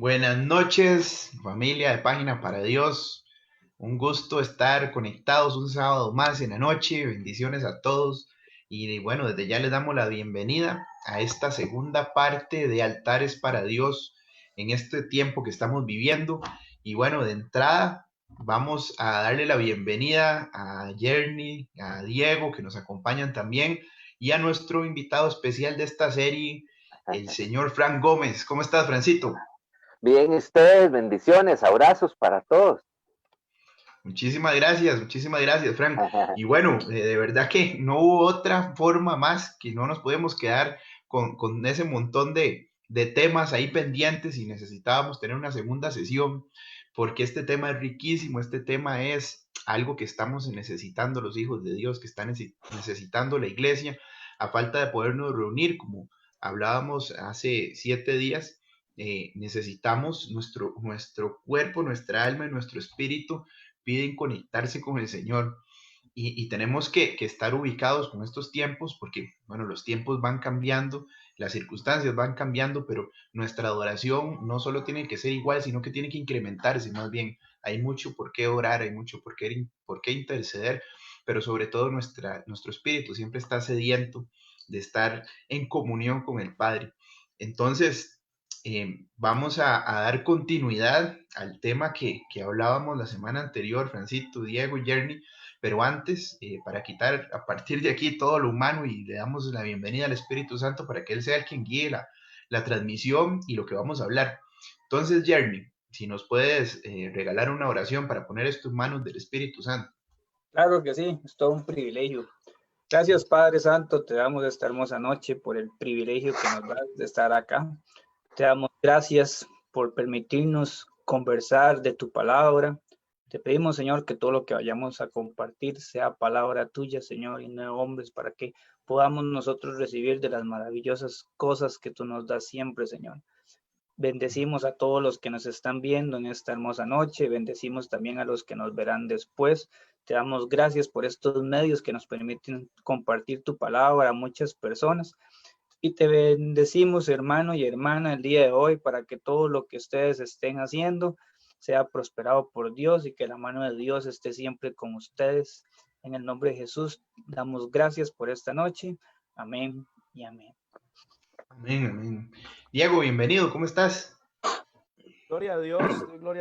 Buenas noches, familia de Página para Dios. Un gusto estar conectados un sábado más en la noche. Bendiciones a todos. Y bueno, desde ya les damos la bienvenida a esta segunda parte de Altares para Dios en este tiempo que estamos viviendo. Y bueno, de entrada vamos a darle la bienvenida a Jerny, a Diego, que nos acompañan también, y a nuestro invitado especial de esta serie, el señor Frank Gómez. ¿Cómo estás, Francito? Bien, ustedes, bendiciones, abrazos para todos. Muchísimas gracias, Frank. Y bueno, de verdad que no hubo otra forma más que no nos podemos quedar con ese montón de temas ahí pendientes y necesitábamos tener una segunda sesión porque este tema es riquísimo, este tema es algo que estamos necesitando los hijos de Dios, que están necesitando la iglesia, a falta de podernos reunir, como hablábamos hace 7 días. Necesitamos nuestro cuerpo, nuestra alma y nuestro espíritu piden conectarse con el Señor y tenemos que estar ubicados con estos tiempos porque, bueno, los tiempos van cambiando, las circunstancias van cambiando, pero nuestra adoración no solo tiene que ser igual, sino que tiene que incrementarse más bien. Hay mucho por qué orar, hay mucho por qué interceder, pero sobre todo nuestro espíritu siempre está sediento de estar en comunión con el Padre. Entonces, vamos a dar continuidad al tema que hablábamos la semana anterior, Francito, Diego y Jerny, pero antes, para quitar a partir de aquí todo lo humano y le damos la bienvenida al Espíritu Santo para que Él sea el quien guíe la transmisión y lo que vamos a hablar. Entonces, Jerny, si nos puedes regalar una oración para poner esto en manos del Espíritu Santo. Claro que sí, es todo un privilegio. Gracias, Padre Santo, te damos esta hermosa noche por el privilegio que nos das de estar acá. Te damos gracias por permitirnos conversar de tu palabra. Te pedimos, Señor, que todo lo que vayamos a compartir sea palabra tuya, Señor, y no de hombres, para que podamos nosotros recibir de las maravillosas cosas que tú nos das siempre, Señor. Bendecimos a todos los que nos están viendo en esta hermosa noche. Bendecimos también a los que nos verán después. Te damos gracias por estos medios que nos permiten compartir tu palabra a muchas personas. Y te bendecimos, hermano y hermana, el día de hoy para que todo lo que ustedes estén haciendo sea prosperado por Dios y que la mano de Dios esté siempre con ustedes. En el nombre de Jesús, damos gracias por esta noche. Amén y amén. Amén, amén. Diego, bienvenido, ¿cómo estás? Gloria a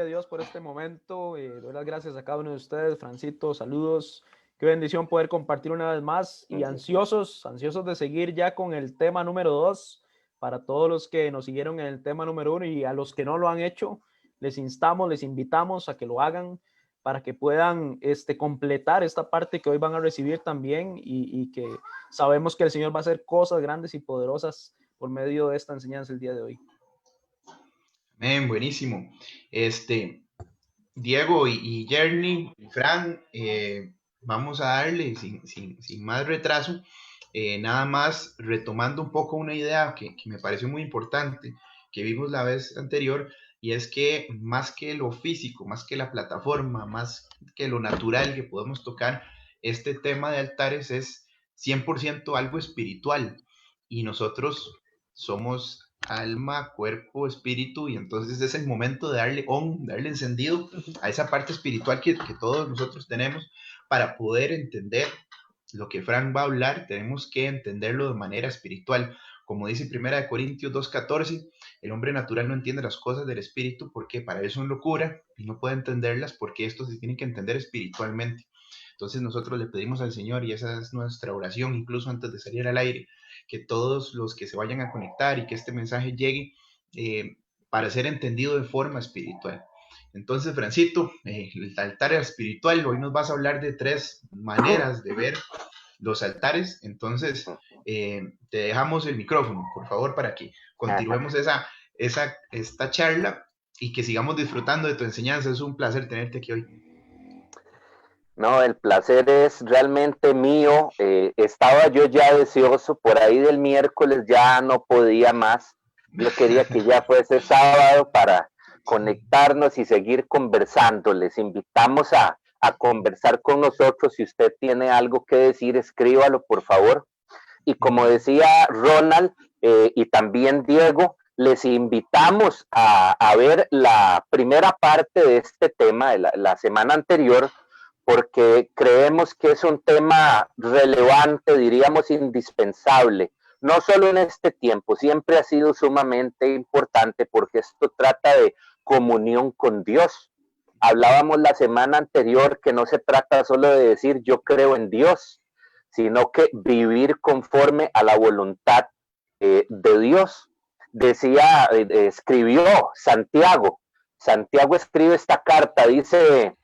Dios por este momento. Doy las gracias a cada uno de ustedes. Francito, saludos. Qué bendición poder compartir una vez más y ansiosos de seguir ya con el tema número 2. Para todos los que nos siguieron en el tema número 1 y a los que no lo han hecho, les invitamos a que lo hagan para que puedan completar esta parte que hoy van a recibir también y que sabemos que el Señor va a hacer cosas grandes y poderosas por medio de esta enseñanza el día de hoy. Amén, buenísimo. Diego y Jerny y Fran, vamos a darle sin más retraso, nada más retomando un poco una idea que me pareció muy importante, que vimos la vez anterior, y es que más que lo físico, más que la plataforma, más que lo natural que podemos tocar, este tema de altares es 100% algo espiritual, y nosotros somos alma, cuerpo, espíritu, y entonces es el momento de darle darle encendido a esa parte espiritual que todos nosotros tenemos para poder entender lo que Frank va a hablar. Tenemos que entenderlo de manera espiritual. Como dice 1 Corintios 2:14, el hombre natural no entiende las cosas del espíritu porque para él son locura y no puede entenderlas porque esto se tiene que entender espiritualmente. Entonces nosotros le pedimos al Señor, y esa es nuestra oración, incluso antes de salir al aire, que todos los que se vayan a conectar y que este mensaje llegue para ser entendido de forma espiritual. Entonces, Francito, el altar espiritual, hoy nos vas a hablar de 3 maneras de ver los altares. Entonces, te dejamos el micrófono, por favor, para que continuemos esta charla y que sigamos disfrutando de tu enseñanza. Es un placer tenerte aquí hoy. No, el placer es realmente mío. Estaba yo ya deseoso, por ahí del miércoles ya no podía más. Yo quería que ya fuese sábado para conectarnos y seguir conversando. Les invitamos a conversar con nosotros. Si usted tiene algo que decir, escríbalo, por favor. Y como decía Ronald y también Diego, les invitamos a ver la primera parte de este tema de la semana anterior, porque creemos que es un tema relevante, diríamos indispensable, no solo en este tiempo, siempre ha sido sumamente importante porque esto trata de comunión con Dios. Hablábamos la semana anterior que no se trata solo de decir yo creo en Dios, sino que vivir conforme a la voluntad de Dios. Escribió Santiago escribe esta carta, dice,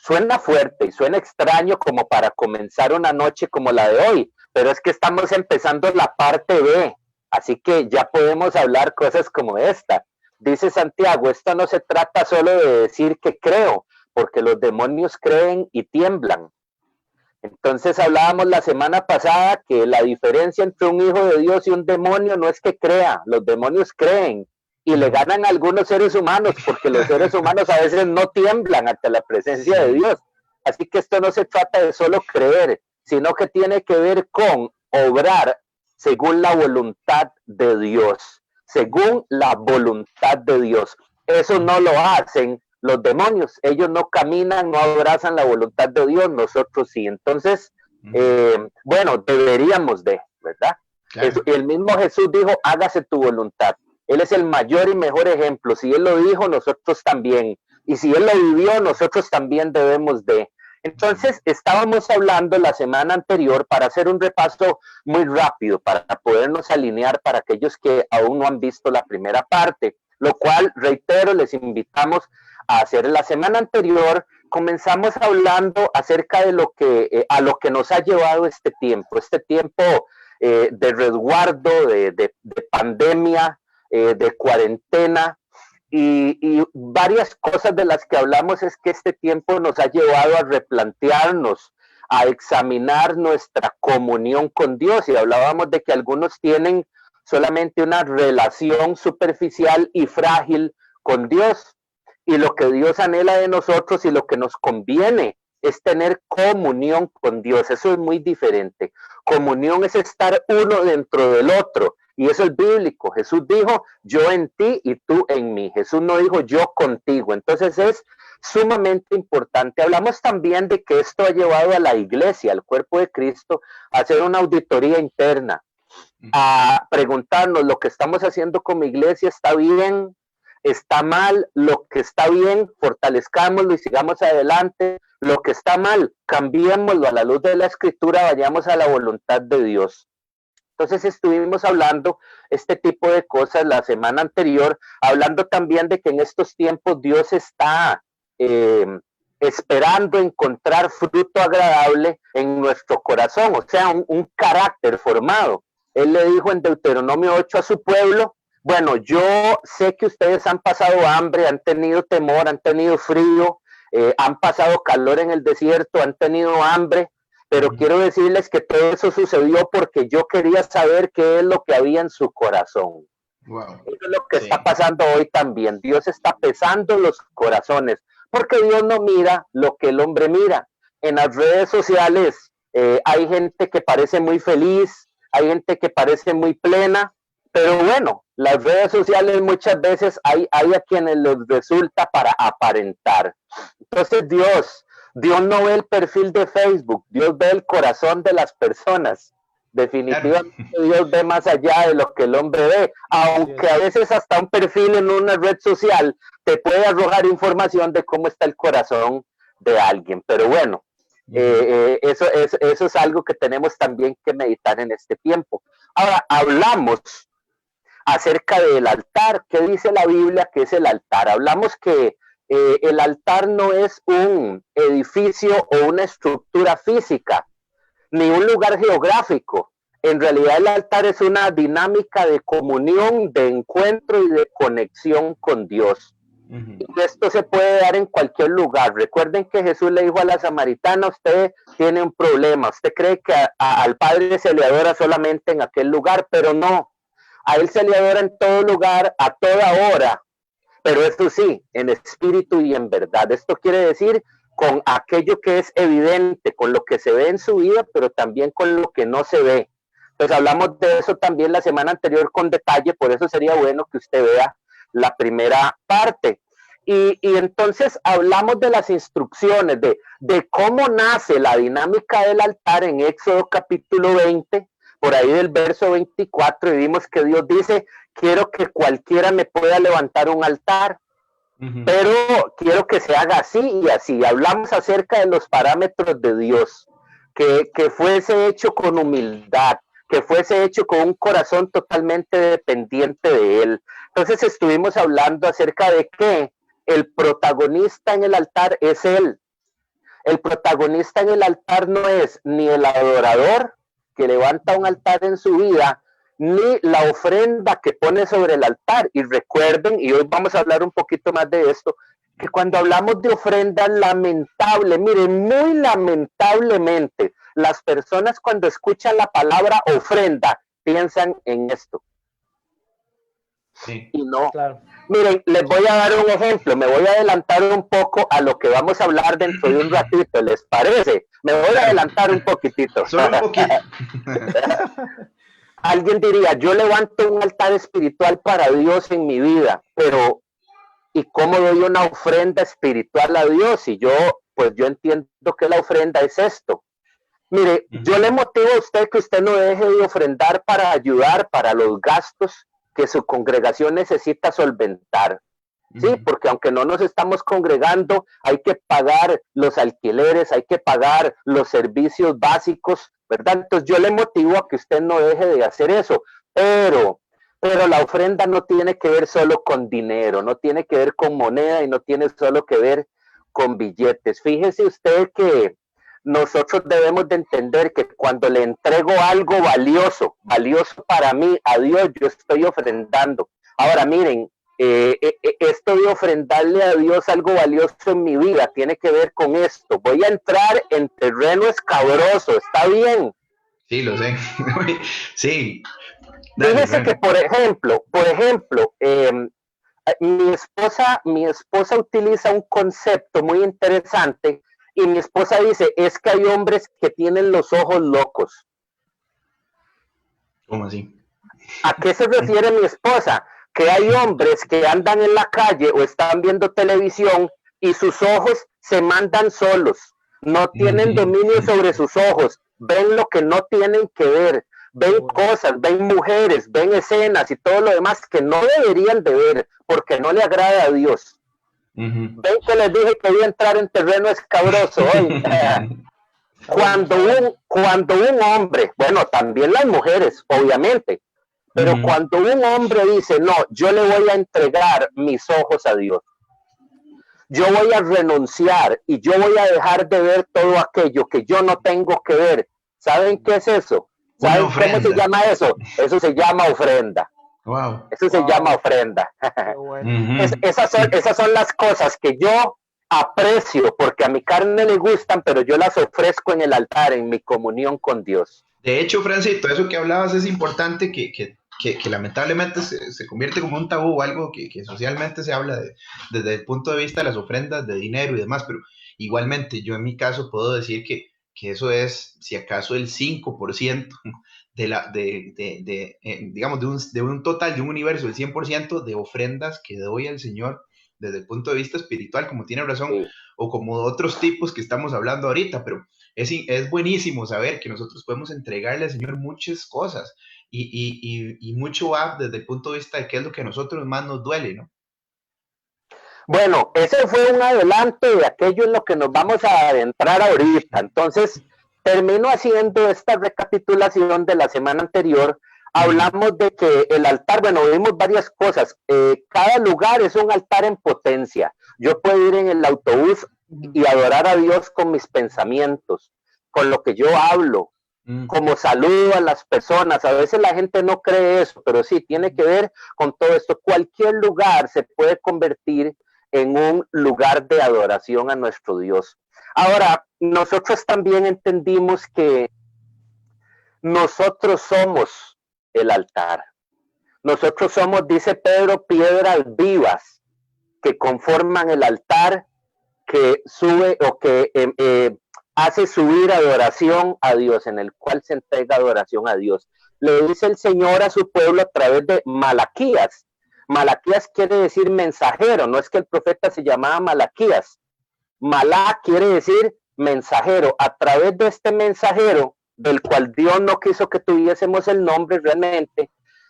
suena fuerte y suena extraño como para comenzar una noche como la de hoy, pero es que estamos empezando la parte B, así que ya podemos hablar cosas como esta. Dice Santiago, esto no se trata solo de decir que creo, porque los demonios creen y tiemblan. Entonces hablábamos la semana pasada que la diferencia entre un hijo de Dios y un demonio no es que crea, los demonios creen y le ganan a algunos seres humanos, porque los seres humanos a veces no tiemblan ante la presencia de Dios. Así que esto no se trata de solo creer, sino que tiene que ver con obrar según la voluntad de Dios, según la voluntad de Dios. Eso no lo hacen los demonios, ellos no caminan, no abrazan la voluntad de Dios, nosotros sí. Entonces, bueno, deberíamos de, ¿verdad? Claro. El mismo Jesús dijo, hágase tu voluntad. Él es el mayor y mejor ejemplo. Si Él lo dijo, nosotros también. Y si Él lo vivió, nosotros también debemos de. Entonces, estábamos hablando la semana anterior, para hacer un repaso muy rápido, para podernos alinear para aquellos que aún no han visto la primera parte, lo cual, reitero, les invitamos a hacer. La semana anterior comenzamos hablando acerca de lo que a lo que nos ha llevado este tiempo de resguardo, de pandemia, de cuarentena, y varias cosas de las que hablamos es que este tiempo nos ha llevado a replantearnos, a examinar nuestra comunión con Dios, y hablábamos de que algunos tienen solamente una relación superficial y frágil con Dios, y lo que Dios anhela de nosotros y lo que nos conviene es tener comunión con Dios. Eso es muy diferente. Comunión es estar uno dentro del otro, y eso es bíblico. Jesús dijo, yo en ti y tú en mí. Jesús no dijo yo contigo. Entonces es sumamente importante. Hablamos también de que esto ha llevado a la iglesia, al cuerpo de Cristo, a hacer una auditoría interna, a preguntarnos, ¿lo que estamos haciendo como iglesia está bien? ¿Está mal? Lo que está bien, fortalezcámoslo y sigamos adelante. Lo que está mal, cambiémoslo a la luz de la Escritura, vayamos a la voluntad de Dios. Entonces estuvimos hablando este tipo de cosas la semana anterior, hablando también de que en estos tiempos Dios está esperando encontrar fruto agradable en nuestro corazón, o sea, un carácter formado. Él le dijo en Deuteronomio 8 a su pueblo, bueno, yo sé que ustedes han pasado hambre, han tenido temor, han tenido frío, han pasado calor en el desierto, han tenido hambre, pero quiero decirles que todo eso sucedió porque yo quería saber qué es lo que había en su corazón. Wow. Eso es lo que está pasando hoy también. Dios está pesando los corazones, porque Dios no mira lo que el hombre mira. En las redes sociales hay gente que parece muy feliz, hay gente que parece muy plena, pero bueno, las redes sociales muchas veces hay a quienes les resulta para aparentar. Entonces Dios no ve el perfil de Facebook, Dios ve el corazón de las personas. Definitivamente Dios ve más allá de lo que el hombre ve, aunque a veces hasta un perfil en una red social te puede arrojar información de cómo está el corazón de alguien. Pero bueno, eso es algo que tenemos también que meditar en este tiempo. Ahora, hablamos acerca del altar. ¿Qué dice la Biblia que es el altar? Hablamos que el altar no es un edificio o una estructura física, ni un lugar geográfico. En realidad el altar es una dinámica de comunión, de encuentro y de conexión con Dios. Y esto se puede dar en cualquier lugar. Recuerden que Jesús le dijo a la samaritana, usted tiene un problema, usted cree que al Padre se le adora solamente en aquel lugar, pero no. A Él se le adora en todo lugar, a toda hora, pero esto sí, en espíritu y en verdad. Esto quiere decir con aquello que es evidente, con lo que se ve en su vida, pero también con lo que no se ve. Pues hablamos de eso también la semana anterior con detalle, por eso sería bueno que usted vea la primera parte. Y entonces hablamos de las instrucciones, de cómo nace la dinámica del altar en Éxodo capítulo 20, por ahí del verso 24, y vimos que Dios dice, quiero que cualquiera me pueda levantar un altar, pero quiero que se haga así y así. Hablamos acerca de los parámetros de Dios, que fuese hecho con humildad, que fuese hecho con un corazón totalmente dependiente de Él. Entonces estuvimos hablando acerca de que el protagonista en el altar es Él. El protagonista en el altar no es ni el adorador que levanta un altar en su vida, ni la ofrenda que pone sobre el altar. Y recuerden, y hoy vamos a hablar un poquito más de esto, que cuando hablamos de ofrenda, lamentable, miren, muy lamentablemente, las personas cuando escuchan la palabra ofrenda, piensan en esto. Sí. Y no. Claro. Miren, les voy a dar un ejemplo, me voy a adelantar un poco a lo que vamos a hablar dentro de un ratito, ¿les parece? Me voy a adelantar un poquitito. Solo un poquito. Alguien diría, yo levanto un altar espiritual para Dios en mi vida, pero ¿y cómo doy una ofrenda espiritual a Dios? Y yo entiendo que la ofrenda es esto. Mire, yo le motivo a usted que usted no deje de ofrendar para ayudar para los gastos que su congregación necesita solventar. Sí, porque aunque no nos estamos congregando, hay que pagar los alquileres, hay que pagar los servicios básicos, ¿verdad? Entonces yo le motivo a que usted no deje de hacer eso, pero la ofrenda no tiene que ver solo con dinero, no tiene que ver con moneda y no tiene solo que ver con billetes. Fíjese usted que nosotros debemos de entender que cuando le entrego algo valioso para mí, a Dios, yo estoy ofrendando. Ahora miren, esto de ofrendarle a Dios algo valioso en mi vida tiene que ver con esto. Voy a entrar en terreno escabroso, ¿está bien? Sí, lo sé. Sí. Fíjese que, por ejemplo, mi esposa utiliza un concepto muy interesante y mi esposa dice, es que hay hombres que tienen los ojos locos. ¿Cómo así? ¿A qué se refiere mi esposa? Que hay hombres que andan en la calle o están viendo televisión y sus ojos se mandan solos, no tienen dominio sobre sus ojos, ven lo que no tienen que ver, ven cosas, ven mujeres, ven escenas y todo lo demás que no deberían de ver porque no le agrada a Dios. Ven que les dije que voy a entrar en terreno escabroso hoy. Cuando un hombre, bueno, también las mujeres, obviamente, pero cuando un hombre dice, no, yo le voy a entregar mis ojos a Dios, yo voy a renunciar y yo voy a dejar de ver todo aquello que yo no tengo que ver. ¿Saben qué es eso? ¿Saben cómo se llama eso? Eso se llama ofrenda. Wow. Eso se llama ofrenda. Bueno. Esas son las cosas que yo aprecio porque a mi carne le gustan, pero yo las ofrezco en el altar, en mi comunión con Dios. De hecho, Francito, eso que hablabas es importante que lamentablemente se convierte como un tabú o algo que socialmente se habla desde el punto de vista de las ofrendas de dinero y demás, pero igualmente yo en mi caso puedo decir que eso es, si acaso, el 5% digamos, de un total, de un universo, el 100% de ofrendas que doy al Señor desde el punto de vista espiritual, como tiene razón, sí, o como otros tipos que estamos hablando ahorita, pero es buenísimo saber que nosotros podemos entregarle al Señor muchas cosas y mucho va desde el punto de vista de qué es lo que a nosotros más nos duele, ¿no? Bueno, ese fue un adelanto de aquello en lo que nos vamos a adentrar ahorita. Entonces, termino haciendo esta recapitulación de la semana anterior. Hablamos de que el altar, bueno, vimos varias cosas. Cada lugar es un altar en potencia. Yo puedo ir en el autobús y adorar a Dios con mis pensamientos, con lo que yo hablo, como saludo a las personas. A veces la gente no cree eso, pero sí, tiene que ver con todo esto. Cualquier lugar se puede convertir en un lugar de adoración a nuestro Dios. Ahora, nosotros también entendimos que nosotros somos el altar. Nosotros somos, dice Pedro, piedras vivas que conforman el altar que sube o que hace subir adoración a Dios, en el cual se entrega adoración a Dios. le dice el Señor a su pueblo a través de Malaquías. Malaquías quiere decir mensajero, no es que el profeta se llamaba Malaquías. Malá quiere decir mensajero. A través de este mensajero, del cual Dios no quiso que tuviésemos el nombre realmente,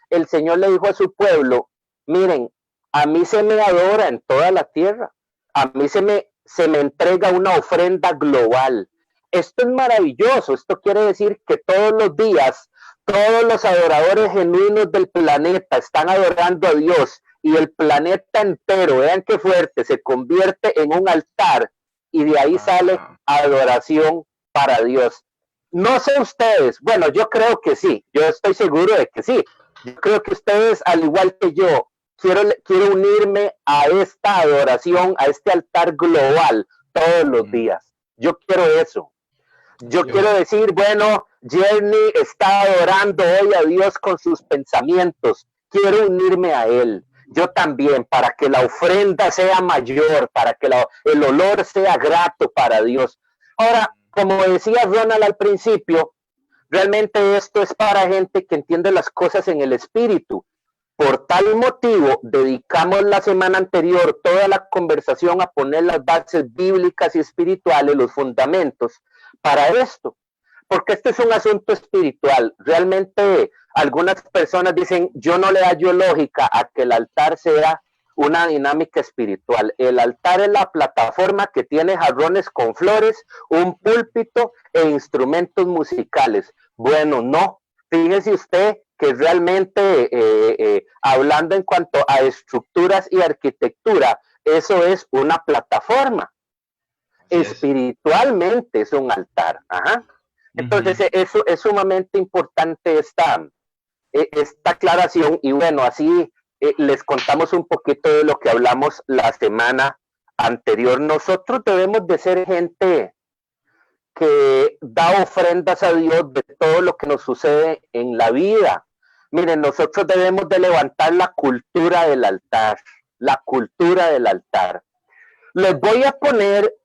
el Señor le dijo a su pueblo, miren, a mí se me adora en toda la tierra, a mí se me entrega una ofrenda global. Esto es maravilloso, esto quiere decir que todos los días, todos los adoradores genuinos del planeta están adorando a Dios y el planeta entero, vean qué fuerte, se convierte en un altar y de ahí sale adoración para Dios. No sé ustedes, bueno, yo creo que sí, yo estoy seguro de que sí. Yo creo que ustedes, al igual que yo, quiero unirme a esta adoración, a este altar global todos los días. Yo quiero eso. Yo quiero decir, bueno, Jenny está adorando hoy a Dios con sus pensamientos. Quiero unirme a Él. Yo también, para que la ofrenda sea mayor, para que el olor sea grato para Dios. Ahora, como decía Ronald al principio, realmente esto es para gente que entiende las cosas en el espíritu. Por tal motivo, dedicamos la semana anterior toda la conversación a poner las bases bíblicas y espirituales, los fundamentos para esto. Porque este es un asunto espiritual. Realmente algunas personas dicen, yo no le hallo lógica a que el altar sea una dinámica espiritual. El altar es la plataforma que tiene jarrones con flores, un púlpito e instrumentos musicales. Bueno, no. Fíjese usted que realmente, hablando en cuanto a estructuras y arquitectura, eso es una plataforma. Espiritualmente es un altar. Ajá. Entonces, eso es sumamente importante esta aclaración. Y bueno, así les contamos un poquito de lo que hablamos la semana anterior. Nosotros debemos de ser gente que da ofrendas a Dios de todo lo que nos sucede en la vida. Miren, nosotros debemos de levantar la cultura del altar, la cultura del altar. Les voy a poner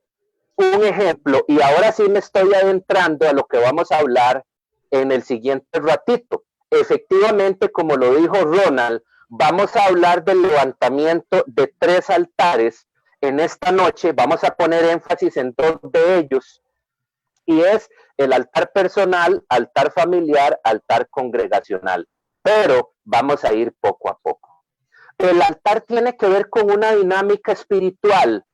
un ejemplo y ahora sí me estoy adentrando a lo que vamos a hablar en el siguiente ratito. Efectivamente, como lo dijo Ronald, vamos a hablar del levantamiento de 3 altares. En esta noche vamos a poner énfasis en 2 de ellos, y es el altar personal, altar familiar, altar congregacional. Pero vamos a ir poco a poco. El altar tiene que ver con una dinámica espiritual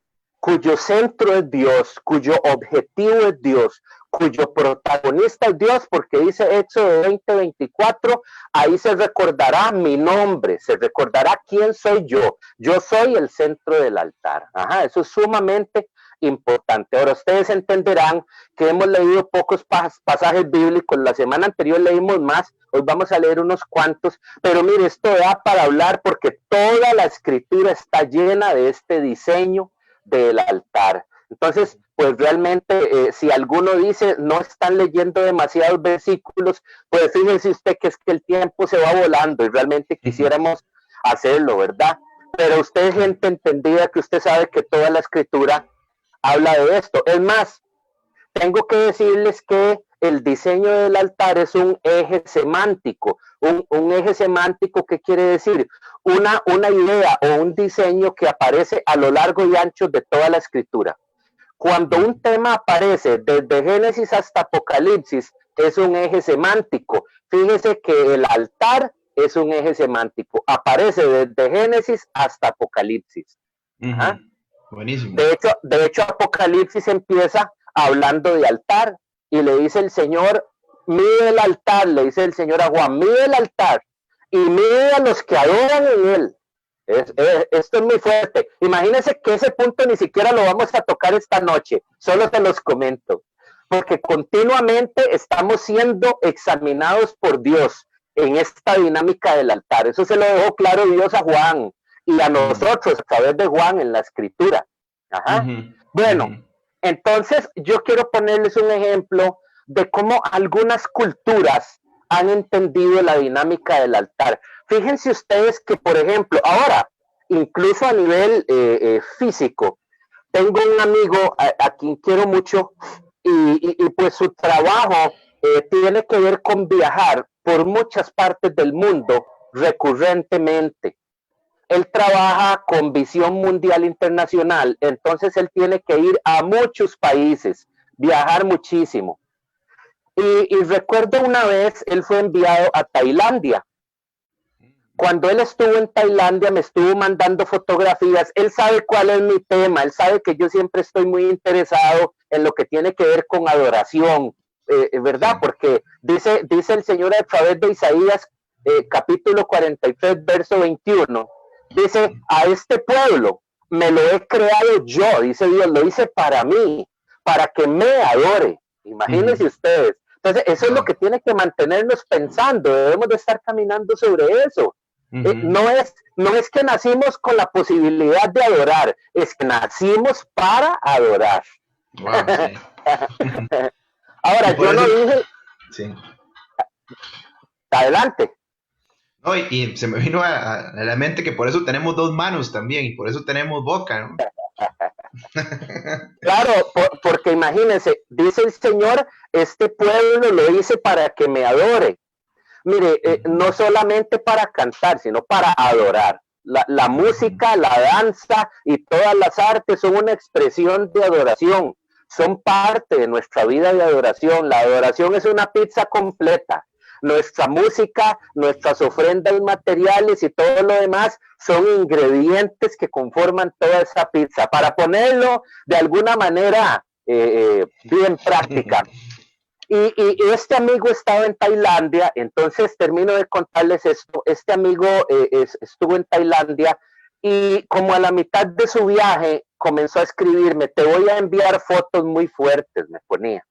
cuyo centro es Dios, cuyo objetivo es Dios, cuyo protagonista es Dios, porque dice Éxodo 20:24, ahí se recordará mi nombre, se recordará quién soy yo soy el centro del altar. Ajá, eso es sumamente importante. Ahora ustedes entenderán que hemos leído pocos pasajes bíblicos, la semana anterior leímos más, hoy vamos a leer unos cuantos, pero mire, esto da para hablar porque toda la escritura está llena de este diseño del altar. Entonces, pues realmente, si alguno dice no están leyendo demasiados versículos, pues fíjense usted que es que el tiempo se va volando y realmente quisiéramos hacerlo, ¿verdad? Pero usted es gente entendida, que usted sabe que toda la escritura habla de esto. Es más, tengo que decirles que el diseño del altar es un eje semántico. Un eje semántico, ¿qué quiere decir? Una idea o un diseño que aparece a lo largo y ancho de toda la escritura. Cuando un tema aparece desde Génesis hasta Apocalipsis, es un eje semántico. Fíjese que el altar es un eje semántico. Aparece desde Génesis hasta Apocalipsis. ¿Ah? Buenísimo. De hecho, Apocalipsis empieza hablando de altar y le dice el Señor, mide el altar, le dice el Señor a Juan, mide el altar y mide a los que adoran en él. Esto es muy fuerte. Imagínense que ese punto ni siquiera lo vamos a tocar esta noche, solo te los comento, porque continuamente estamos siendo examinados por Dios en esta dinámica del altar. Eso se lo dejó claro Dios a Juan y a nosotros a través de Juan en la escritura. Ajá. Bueno, entonces yo quiero ponerles un ejemplo de cómo algunas culturas han entendido la dinámica del altar. Fíjense ustedes que, por ejemplo, ahora, incluso a nivel físico, tengo un amigo a quien quiero mucho y pues su trabajo tiene que ver con viajar. por muchas partes del mundo recurrentemente. Él trabaja con visión mundial internacional, entonces él tiene que ir a muchos países, viajar muchísimo. Y recuerdo una vez, él fue enviado a Tailandia. Cuando él estuvo en Tailandia, me estuvo mandando fotografías. Él sabe cuál es mi tema, él sabe que yo siempre estoy muy interesado en lo que tiene que ver con adoración, ¿verdad? Porque dice el Señor a través de Isaías, capítulo 43, verso 21, dice, a este pueblo me lo he creado yo, dice Dios, lo hice para mí, para que me adore. Imagínense ustedes. Entonces, eso es lo que tiene que mantenernos pensando, debemos de estar caminando sobre eso. No es que nacimos con la posibilidad de adorar, es que nacimos para adorar. Wow, sí. Ahora, yo no dije... Sí. Adelante. No, y se me vino a la mente que por eso tenemos dos manos también, y por eso tenemos boca, ¿no? Claro, porque imagínense, dice el Señor, este pueblo lo hice para que me adore. Mire, no solamente para cantar, sino para adorar. La música, la danza y todas las artes son una expresión de adoración, son parte de nuestra vida de adoración. La adoración es una pizza completa. Nuestra música, nuestras ofrendas materiales y todo lo demás son ingredientes que conforman toda esa pizza. Para ponerlo de alguna manera bien práctica. Y este amigo estaba en Tailandia, entonces termino de contarles esto. Este amigo estuvo en Tailandia y como a la mitad de su viaje comenzó a escribirme, te voy a enviar fotos muy fuertes, me ponía.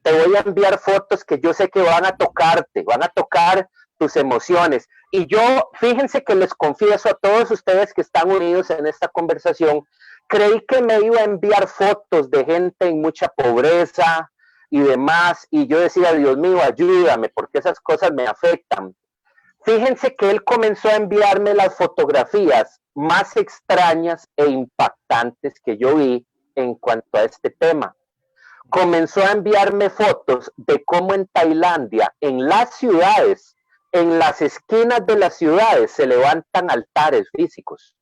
Te voy a enviar fotos que yo sé que van a tocarte, van a tocar tus emociones. Y yo, fíjense que les confieso a todos ustedes que están unidos en esta conversación, creí que me iba a enviar fotos de gente en mucha pobreza y demás, y yo decía, Dios mío, ayúdame, porque esas cosas me afectan. Fíjense que él comenzó a enviarme las fotografías más extrañas e impactantes que yo vi en cuanto a este tema. Comenzó a enviarme fotos de cómo en Tailandia, en las ciudades, en las esquinas de las ciudades, se levantan altares físicos.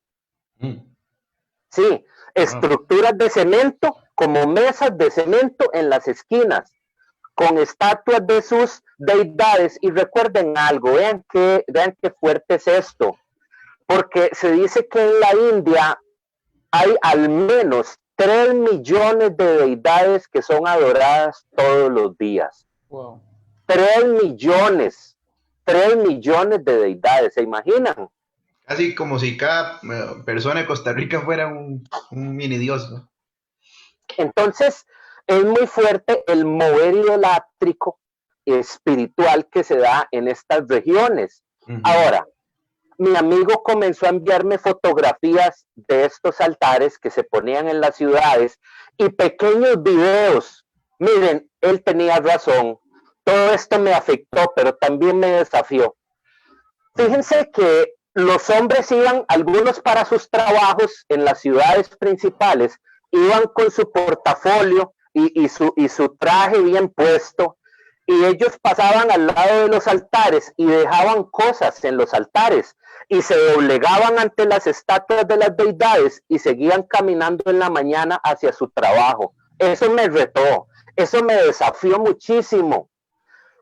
Sí, estructuras de cemento, como mesas de cemento en las esquinas, con estatuas de sus deidades. Y recuerden algo, vean qué fuerte es esto, porque se dice que en la India hay al menos 3 millones de deidades que son adoradas todos los días. Wow. 3 millones de deidades, ¿se imaginan? Casi como si cada persona de Costa Rica fuera un mini dios, ¿no? Entonces, es muy fuerte el mover idolátrico espiritual que se da en estas regiones. Ahora, mi amigo comenzó a enviarme fotografías de estos altares que se ponían en las ciudades y pequeños videos. Miren, él tenía razón. Todo esto me afectó, pero también me desafió. Fíjense que los hombres iban, algunos para sus trabajos en las ciudades principales, iban con su portafolio y su traje bien puesto, y ellos pasaban al lado de los altares y dejaban cosas en los altares y se doblegaban ante las estatuas de las deidades y seguían caminando en la mañana hacia su trabajo. Eso me retó, eso me desafió muchísimo.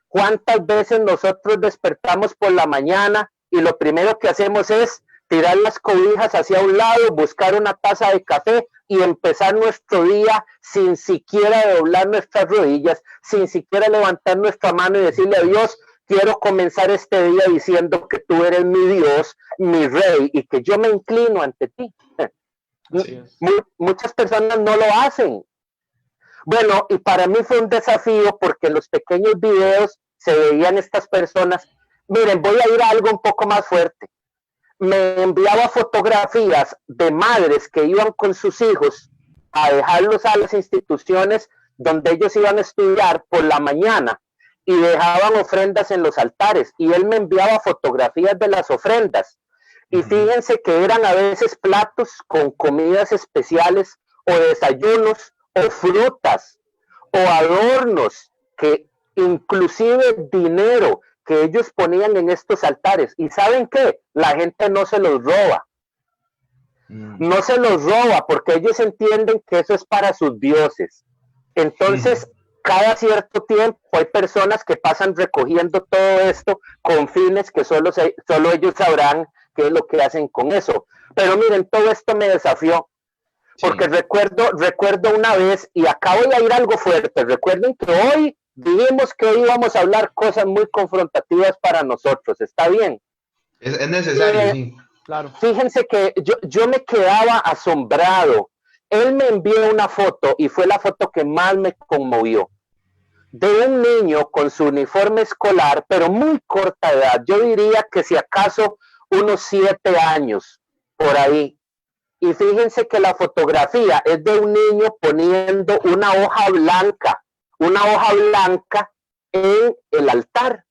¿Cuántas veces nosotros despertamos por la mañana y lo primero que hacemos es tirar las cobijas hacia un lado, buscar una taza de café y empezar nuestro día sin siquiera doblar nuestras rodillas, sin siquiera levantar nuestra mano y decirle a Dios, quiero comenzar este día diciendo que tú eres mi Dios, mi Rey, y que yo me inclino ante ti? Muchas personas no lo hacen. Bueno, y para mí fue un desafío porque en los pequeños videos se veían estas personas. Miren, voy a ir a algo un poco más fuerte. Me enviaba fotografías de madres que iban con sus hijos a dejarlos a las instituciones donde ellos iban a estudiar por la mañana y dejaban ofrendas en los altares, y él me enviaba fotografías de las ofrendas y fíjense que eran a veces platos con comidas especiales o desayunos o frutas o adornos, que inclusive dinero que ellos ponían en estos altares. ¿Y saben qué? La gente no se los roba. No se los roba porque ellos entienden que eso es para sus dioses. Entonces, cada cierto tiempo hay personas que pasan recogiendo todo esto con fines que solo ellos sabrán qué es lo que hacen con eso. Pero miren, todo esto me desafió. Porque recuerdo una vez, y acá voy a ir algo fuerte, recuerden que hoy dijimos que hoy íbamos a hablar cosas muy confrontativas para nosotros, ¿está bien? Es necesario, sí. Claro. Fíjense que yo me quedaba asombrado. Él me envió una foto y fue la foto que más me conmovió. De un niño con su uniforme escolar, pero muy corta edad. Yo diría que si acaso unos 7 años, por ahí. Y fíjense que la fotografía es de un niño poniendo una hoja blanca en el altar.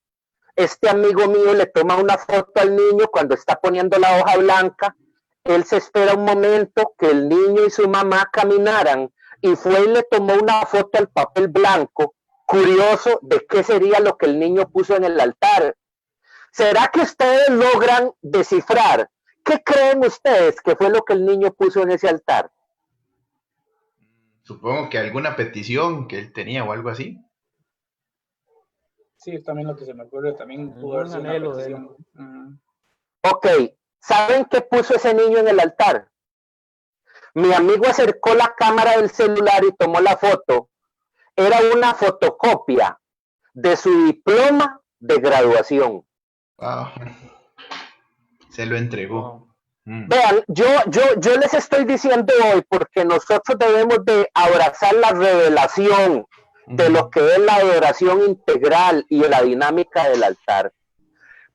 Este amigo mío le toma una foto al niño cuando está poniendo la hoja blanca. Él se espera un momento que el niño y su mamá caminaran y fue y le tomó una foto al papel blanco, curioso de qué sería lo que el niño puso en el altar. ¿Será que ustedes logran descifrar qué creen ustedes que fue lo que el niño puso en ese altar? Supongo que alguna petición que él tenía o algo así. Sí, también lo que se me ocurre, también pudo haber sido una anhelo de él. petición. Ok, ¿saben qué puso ese niño en el altar? Mi amigo acercó la cámara del celular y tomó la foto. Era una fotocopia de su diploma de graduación. Wow. Se lo entregó. Wow. Vean, yo les estoy diciendo hoy porque nosotros debemos de abrazar la revelación de lo que es la adoración integral y la dinámica del altar.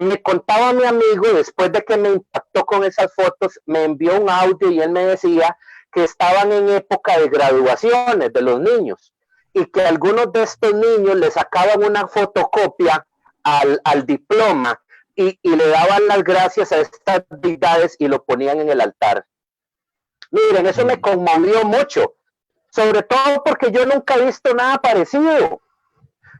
Me contaba mi amigo, después de que me impactó con esas fotos, me envió un audio y él me decía que estaban en época de graduaciones de los niños y que algunos de estos niños le sacaban una fotocopia al diploma y le daban las gracias a estas deidades y lo ponían en el altar. Miren, eso me conmovió mucho, sobre todo porque yo nunca he visto nada parecido.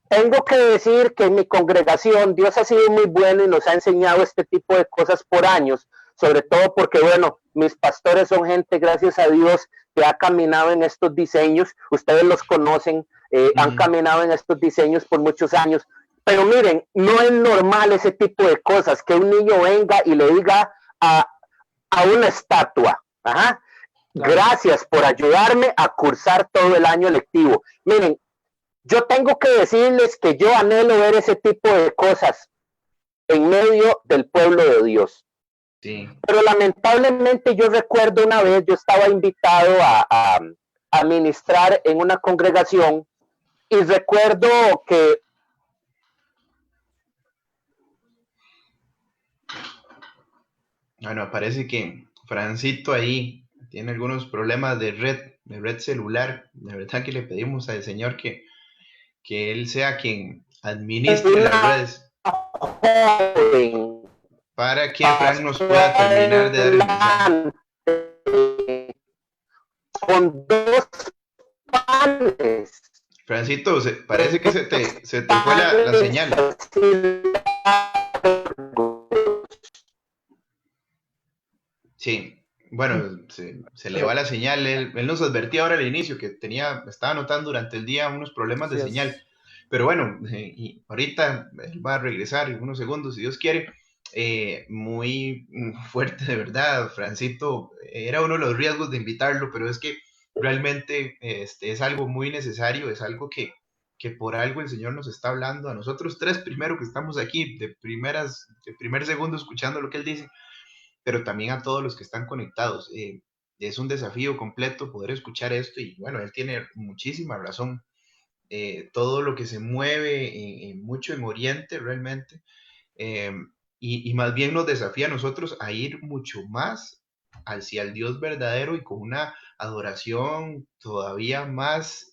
Tengo que decir que en mi congregación Dios ha sido muy bueno y nos ha enseñado este tipo de cosas por años, sobre todo porque, bueno, mis pastores son gente, gracias a Dios, que ha caminado en estos diseños. Ustedes los conocen, han caminado en estos diseños por muchos años. Pero miren, no es normal ese tipo de cosas, que un niño venga y le diga a una estatua, ajá, gracias por ayudarme a cursar todo el año lectivo. Miren, yo tengo que decirles que yo anhelo ver ese tipo de cosas en medio del pueblo de Dios. Sí. Pero lamentablemente yo recuerdo una vez, yo estaba invitado a ministrar en una congregación y recuerdo que Bueno, parece que Francito ahí tiene algunos problemas de red celular. De verdad que le pedimos al Señor que Él sea quien administre las redes para que Frank nos pueda terminar de dar el mensaje. Con 2 panes. Francito, parece que se te fue la señal. Sí, bueno, se le va la señal. Él nos advertía ahora al inicio que estaba notando durante el día unos problemas de señal. Pero bueno, y ahorita él va a regresar en unos segundos, si Dios quiere. Muy fuerte, de verdad, Francito. Era uno de los riesgos de invitarlo, pero es que realmente es algo muy necesario, es algo que por algo el Señor nos está hablando a nosotros 3 primero que estamos aquí, de primer segundo escuchando lo que Él dice, pero también a todos los que están conectados. Es un desafío completo poder escuchar esto y bueno, Él tiene muchísima razón. Todo lo que se mueve mucho en Oriente realmente, y más bien nos desafía a nosotros a ir mucho más hacia el Dios verdadero y con una adoración todavía más,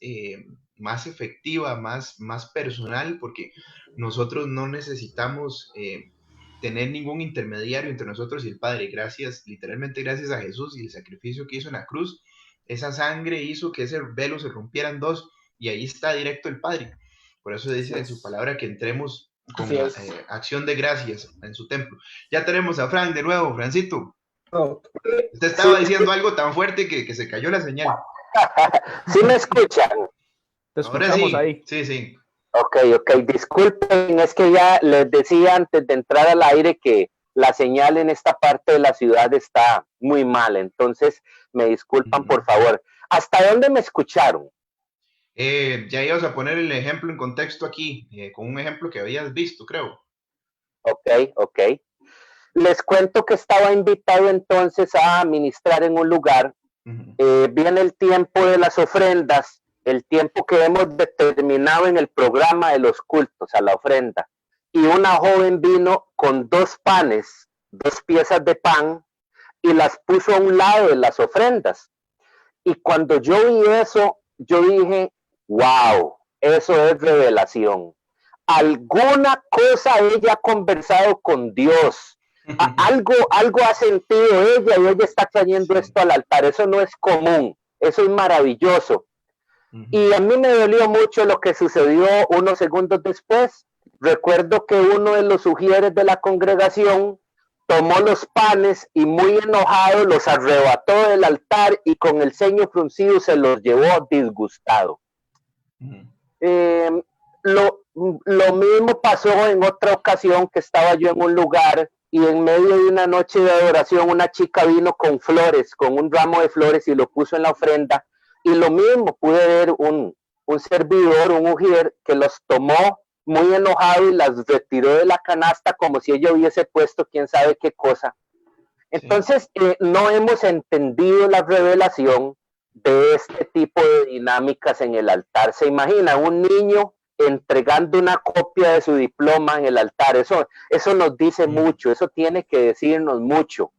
más efectiva, más personal, porque nosotros no necesitamos tener ningún intermediario entre nosotros y el Padre. Literalmente gracias a Jesús y el sacrificio que hizo en la cruz, esa sangre hizo que ese velo se rompiera en 2 y ahí está directo el Padre. Por eso dice en su palabra que entremos Así es. acción de gracias en su templo. Ya tenemos a Fran de nuevo. Francito, No, usted estaba diciendo algo tan fuerte que se cayó la señal. ¿Sí me escuchan? Te Ahora escuchamos sí, ahí. sí. Ok, disculpen, es que ya les decía antes de entrar al aire que la señal en esta parte de la ciudad está muy mal, entonces me disculpan por favor. ¿Hasta dónde me escucharon? Ya ibas a poner el ejemplo en contexto aquí, con un ejemplo que habías visto, creo. Ok. Les cuento que estaba invitado entonces a ministrar en un lugar. Viene el tiempo de las ofrendas, el tiempo que hemos determinado en el programa de los cultos a la ofrenda. Y una joven vino con 2 panes, 2 piezas de pan, y las puso a un lado de las ofrendas. Y cuando yo vi eso, yo dije, wow, eso es revelación. Alguna cosa ella ha conversado con Dios. Algo ha sentido ella y ella está trayendo esto al altar. Eso no es común, eso es maravilloso. Y a mí me dolió mucho lo que sucedió unos segundos después. Recuerdo que uno de los sugieres de la congregación tomó los panes y muy enojado los arrebató del altar y con el ceño fruncido se los llevó disgustado. Lo mismo pasó en otra ocasión que estaba yo en un lugar y en medio de una noche de adoración una chica vino con flores, con un ramo de flores y lo puso en la ofrenda y lo mismo pude ver un servidor, un ujier que los tomó muy enojado y las retiró de la canasta como si ella hubiese puesto quién sabe qué cosa. Entonces no hemos entendido la revelación de este tipo de dinámicas en el altar. ¿Se imagina un niño entregando una copia de su diploma en el altar? Eso nos dice mucho, eso tiene que decirnos mucho.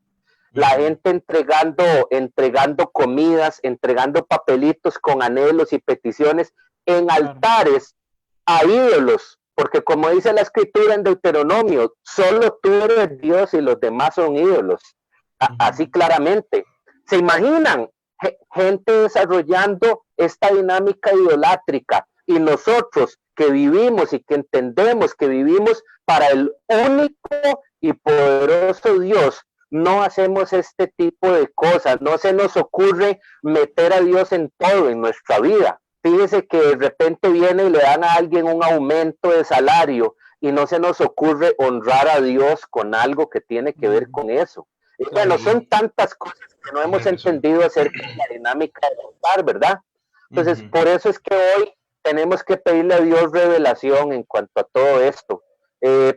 La gente entregando comidas, entregando papelitos con anhelos y peticiones en altares a ídolos, porque como dice la escritura en Deuteronomio, solo tú eres Dios y los demás son ídolos. Así claramente. ¿Se imaginan? Gente desarrollando esta dinámica idolátrica y nosotros que vivimos y que entendemos que vivimos para el único y poderoso Dios, no hacemos este tipo de cosas, no se nos ocurre meter a Dios en todo en nuestra vida. Fíjese que de repente viene y le dan a alguien un aumento de salario y no se nos ocurre honrar a Dios con algo que tiene que ver con eso. Y bueno, son tantas cosas que no hemos entendido acerca de la dinámica del altar, ¿verdad? Entonces, por eso es que hoy tenemos que pedirle a Dios revelación en cuanto a todo esto.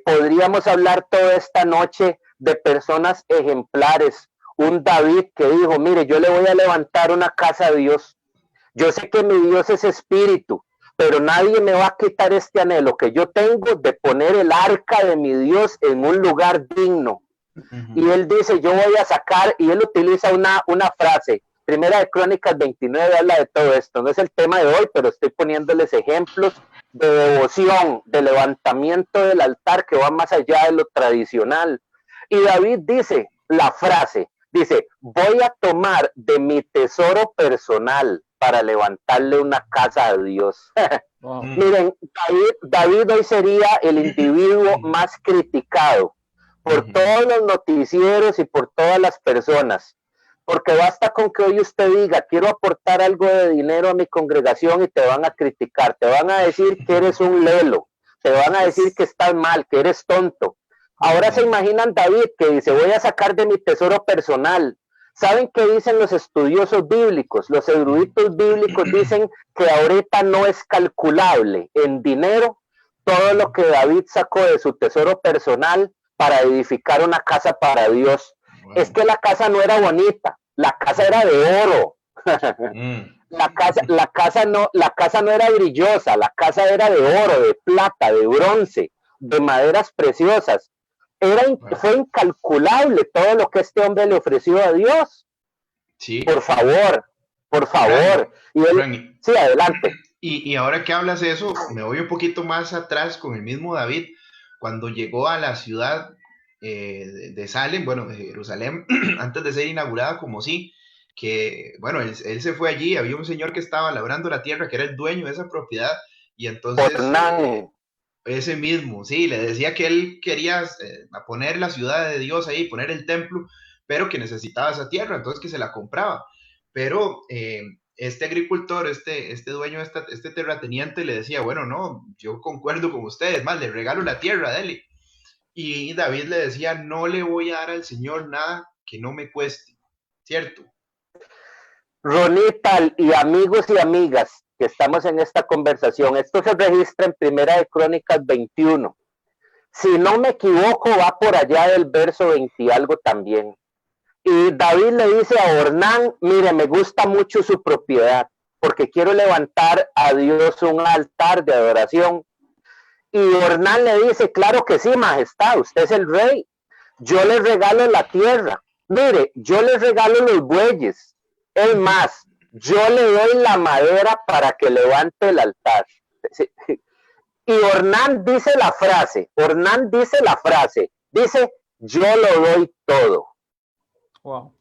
Podríamos hablar toda esta noche de personas ejemplares. Un David que dijo, mire, yo le voy a levantar una casa a Dios. Yo sé que mi Dios es espíritu, pero nadie me va a quitar este anhelo que yo tengo de poner el arca de mi Dios en un lugar digno. Y él dice, yo voy a sacar, y él utiliza una frase, Primera de Crónicas 29 habla de todo esto, no es el tema de hoy, pero estoy poniéndoles ejemplos de devoción, de levantamiento del altar que va más allá de lo tradicional. Y David dice la frase, dice, voy a tomar de mi tesoro personal para levantarle una casa a Dios. Miren, David hoy sería el individuo más criticado por todos los noticieros y por todas las personas, porque basta con que hoy usted diga, quiero aportar algo de dinero a mi congregación y te van a criticar, te van a decir que eres un lelo, te van a decir que estás mal, que eres tonto. Ahora se imaginan David que dice, voy a sacar de mi tesoro personal. ¿Saben qué dicen los estudiosos bíblicos? Los eruditos bíblicos dicen que ahorita no es calculable en dinero todo lo que David sacó de su tesoro personal para edificar una casa para Dios. Es que la casa no era bonita, la casa era de oro. La casa no era brillosa, la casa era de oro, de plata, de bronce, de maderas preciosas. Fue incalculable todo lo que este hombre le ofreció a Dios. Sí. Por favor. Y él, sí, adelante. Y ahora que hablas de eso, me voy un poquito más atrás con el mismo David, cuando llegó a la ciudad de Salem, bueno, de Jerusalén, antes de ser inaugurada como sí, que, bueno, él se fue allí, había un señor que estaba labrando la tierra, que era el dueño de esa propiedad, y entonces, Ese mismo, sí, le decía que él quería poner la ciudad de Dios ahí, poner el templo, pero que necesitaba esa tierra, entonces que se la compraba. Pero este agricultor, este dueño, este terrateniente le decía, bueno, no, yo concuerdo con ustedes, más, le regalo la tierra, dele. Y David le decía, no le voy a dar al Señor nada que no me cueste, ¿cierto? Ronita y amigos y amigas que estamos en esta conversación, esto se registra en Primera de Crónicas 21. Si no me equivoco, va por allá del verso 20 y algo también. Y David le dice a Ornán, mire, me gusta mucho su propiedad, porque quiero levantar a Dios un altar de adoración. Y Ornán le dice, claro que sí, majestad, usted es el rey. Yo le regalo la tierra. Mire, yo le regalo los bueyes. Es más, yo le doy la madera para que levante el altar. Y Ornán dice la frase, dice, yo lo doy todo. Wow.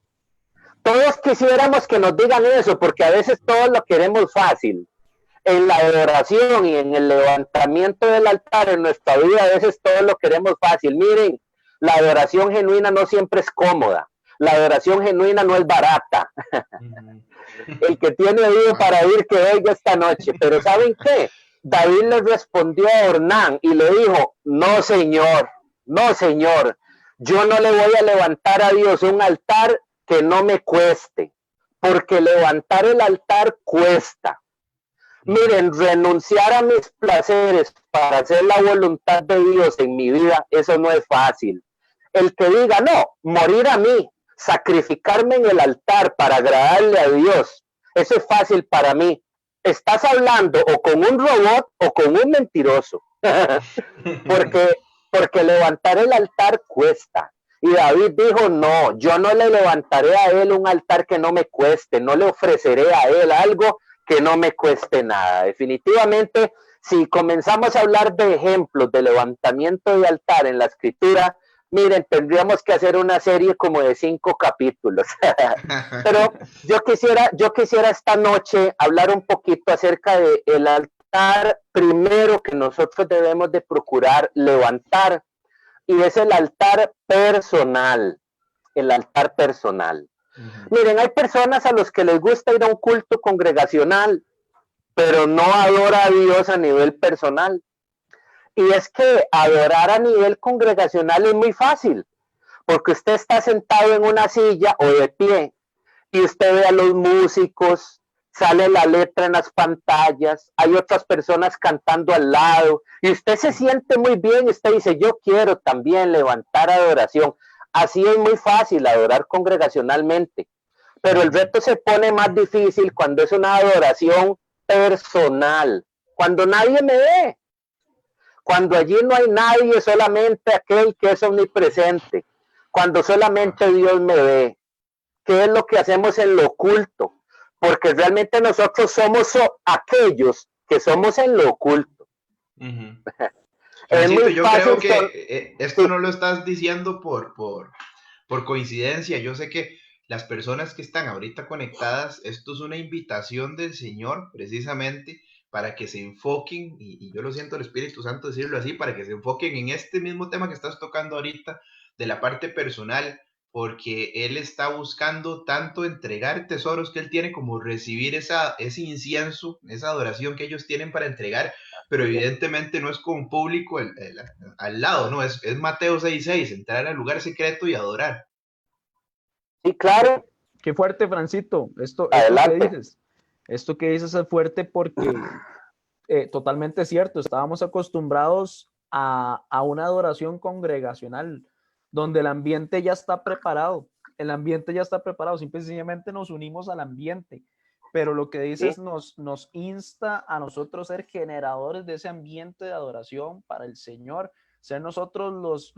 Todos quisiéramos que nos digan eso, porque a veces todos lo queremos fácil. En la adoración y en el levantamiento del altar en nuestra vida, a veces todos lo queremos fácil. Miren, la adoración genuina no siempre es cómoda. La adoración genuina no es barata. El que tiene oído para oír, que oiga esta noche. Pero ¿saben qué? David le respondió a Ornán y le dijo, no señor, no señor, yo no le voy a levantar a Dios un altar que no me cueste, porque levantar el altar cuesta. Miren, renunciar a mis placeres para hacer la voluntad de Dios en mi vida, eso no es fácil. El que diga, no, morir a mí, sacrificarme en el altar para agradarle a Dios, eso es fácil para mí. Estás hablando o con un robot o con un mentiroso, porque levantar el altar cuesta. Y David dijo, no, yo no le levantaré a él un altar que no me cueste, no le ofreceré a él algo que no me cueste nada. Definitivamente, si comenzamos a hablar de ejemplos de levantamiento de altar en la escritura, miren, tendríamos que hacer una serie como de 5 capítulos. Pero yo quisiera esta noche hablar un poquito acerca del altar primero que nosotros debemos de procurar levantar, y es el altar personal, el altar personal. Miren, hay personas a los que les gusta ir a un culto congregacional, pero no adora a Dios a nivel personal. Y es que adorar a nivel congregacional es muy fácil, porque usted está sentado en una silla o de pie y usted ve a los músicos, sale la letra en las pantallas, hay otras personas cantando al lado y usted se siente muy bien y usted dice, yo quiero también levantar adoración. Así es muy fácil adorar congregacionalmente, pero el reto se pone más difícil cuando es una adoración personal, cuando nadie me ve, cuando allí no hay nadie, solamente aquel que es omnipresente, cuando solamente Dios me ve. ¿Qué es lo que hacemos en lo oculto? Porque realmente nosotros somos aquellos que somos en lo oculto. Francisco, yo creo que esto no lo estás diciendo por coincidencia. Yo sé que las personas que están ahorita conectadas, esto es una invitación del Señor precisamente para que se enfoquen, y yo lo siento el Espíritu Santo decirlo así, para que se enfoquen en este mismo tema que estás tocando ahorita de la parte personal, porque Él está buscando tanto entregar tesoros que Él tiene como recibir ese incienso, esa adoración que ellos tienen para entregar, pero evidentemente no es con público al lado, no, es Mateo 6:6, entrar al lugar secreto y adorar. Sí, claro. Qué fuerte, Francito. Esto que dices es fuerte porque totalmente cierto. Estábamos acostumbrados a una adoración congregacional donde el ambiente ya está preparado. El ambiente ya está preparado. Simplemente nos unimos al ambiente. Pero lo que dices nos insta a nosotros ser generadores de ese ambiente de adoración para el Señor, ser nosotros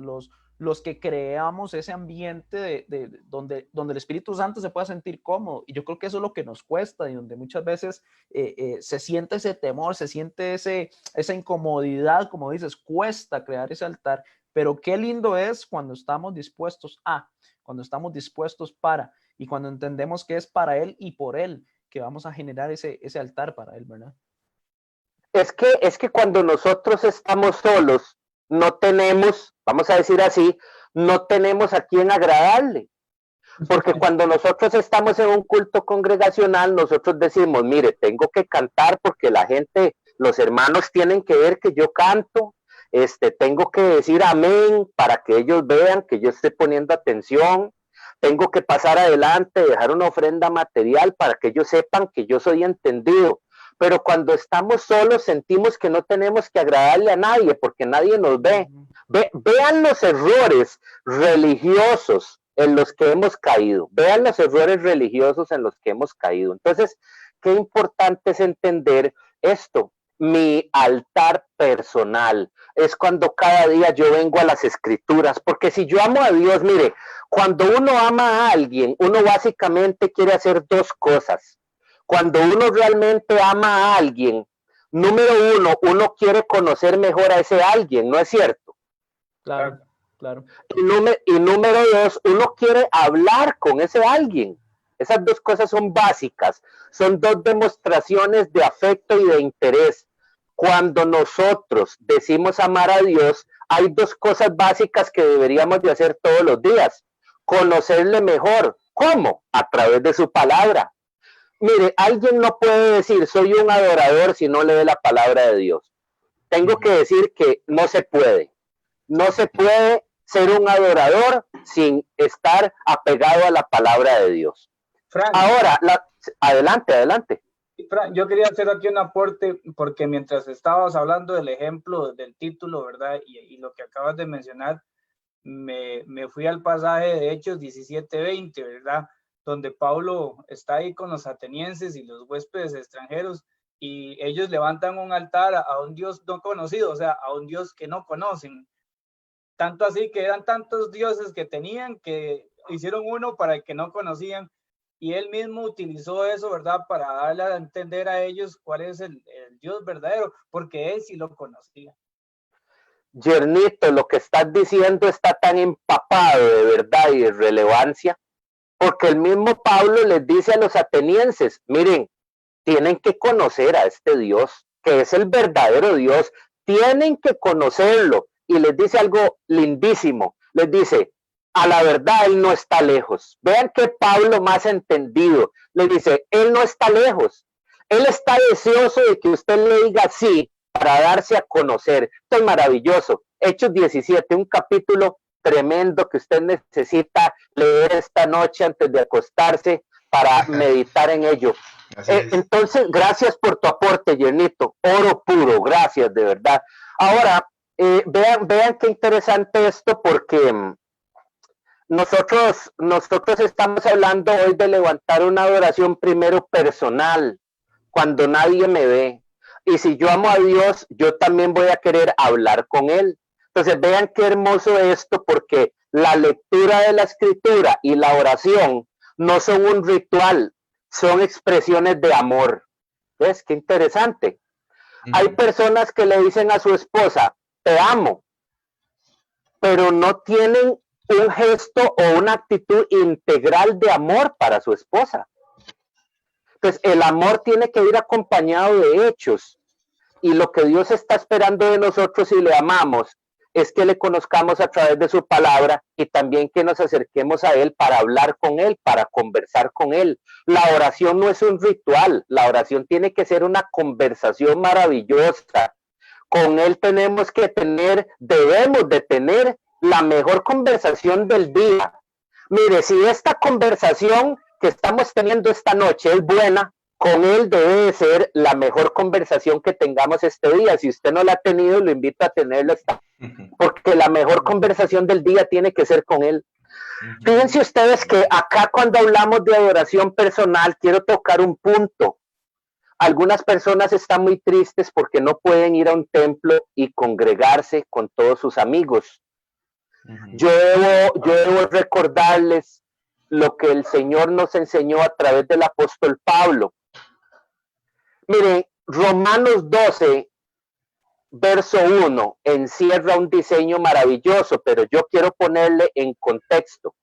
los que creamos ese ambiente donde el Espíritu Santo se pueda sentir cómodo. Y yo creo que eso es lo que nos cuesta y donde muchas veces se siente ese temor, se siente esa incomodidad, como dices, cuesta crear ese altar. Pero qué lindo es cuando estamos dispuestos cuando estamos dispuestos para, y cuando entendemos que es para Él y por Él que vamos a generar ese altar para Él, ¿verdad? es que cuando nosotros estamos solos, no tenemos, vamos a decir así, no tenemos a quien agradarle. Porque cuando nosotros estamos en un culto congregacional, nosotros decimos, mire, tengo que cantar porque la gente, los hermanos tienen que ver que yo canto, tengo que decir amén para que ellos vean que yo estoy poniendo atención, tengo que pasar adelante, dejar una ofrenda material para que ellos sepan que yo soy entendido. Pero cuando estamos solos sentimos que no tenemos que agradarle a nadie porque nadie nos ve. Vean los errores religiosos en los que hemos caído. Vean los errores religiosos en los que hemos caído. Entonces, qué importante es entender esto. Mi altar personal es cuando cada día yo vengo a las escrituras, porque si yo amo a Dios, mire, cuando uno ama a alguien, uno básicamente quiere hacer dos cosas. Cuando uno realmente ama a alguien, número uno, uno quiere conocer mejor a ese alguien, ¿no es cierto? Claro, claro. Y número dos, uno quiere hablar con ese alguien. Esas dos cosas son básicas, son dos demostraciones de afecto y de interés. Cuando nosotros decimos amar a Dios, hay dos cosas básicas que deberíamos de hacer todos los días. Conocerle mejor. ¿Cómo? A través de su palabra. Mire, alguien no puede decir soy un adorador si no lee la palabra de Dios. Tengo que decir que no se puede. No se puede ser un adorador sin estar apegado a la palabra de Dios. Frank, Ahora, adelante. Frank, yo quería hacer aquí un aporte porque mientras estabas hablando del ejemplo del título, ¿verdad? Y lo que acabas de mencionar, me fui al pasaje de Hechos 17:20, ¿verdad? Donde Pablo está ahí con los atenienses y los huéspedes extranjeros y ellos levantan un altar a un Dios no conocido, o sea, a un Dios que no conocen. Tanto así que eran tantos dioses que tenían que hicieron uno para el que no conocían y él mismo utilizó eso, ¿verdad? Para darle a entender a ellos cuál es el Dios verdadero, porque él sí lo conocía. Yernito, lo que estás diciendo está tan empapado de verdad y de relevancia, porque el mismo Pablo les dice a los atenienses, miren, tienen que conocer a este Dios, que es el verdadero Dios, tienen que conocerlo, y les dice algo lindísimo, les dice, a la verdad él no está lejos. Vean que Pablo más entendido, les dice, él no está lejos, él está deseoso de que usted le diga sí, para darse a conocer. Esto es maravilloso. Hechos 17, un capítulo tremendo que usted necesita leer esta noche antes de acostarse para meditar en ello. Entonces, gracias por tu aporte, Yernito. Oro puro, gracias, de verdad. Ahora, vean qué interesante esto, porque nosotros estamos hablando hoy de levantar una adoración primero personal, cuando nadie me ve. Y si yo amo a Dios, yo también voy a querer hablar con Él. Entonces vean qué hermoso esto, porque la lectura de la escritura y la oración no son un ritual, son expresiones de amor. ¿Ves? Qué interesante. Hay personas que le dicen a su esposa, te amo, pero no tienen un gesto o una actitud integral de amor para su esposa. Entonces, el amor tiene que ir acompañado de hechos. Y lo que Dios está esperando de nosotros si le amamos es que le conozcamos a través de su palabra y también que nos acerquemos a Él para hablar con Él, para conversar con Él. La oración no es un ritual, la oración tiene que ser una conversación maravillosa. Con Él debemos de tener la mejor conversación del día. Mire, si esta conversación que estamos teniendo esta noche es buena, con Él debe de ser la mejor conversación que tengamos este día. Si usted no la ha tenido, lo invito a tenerla, porque la mejor conversación del día tiene que ser con Él. Fíjense ustedes que acá cuando hablamos de adoración personal, quiero tocar un punto. Algunas personas están muy tristes porque no pueden ir a un templo y congregarse con todos sus amigos. Yo debo recordarles lo que el Señor nos enseñó a través del apóstol Pablo. Miren, Romanos 12, verso 1, encierra un diseño maravilloso, pero yo quiero ponerle en contexto.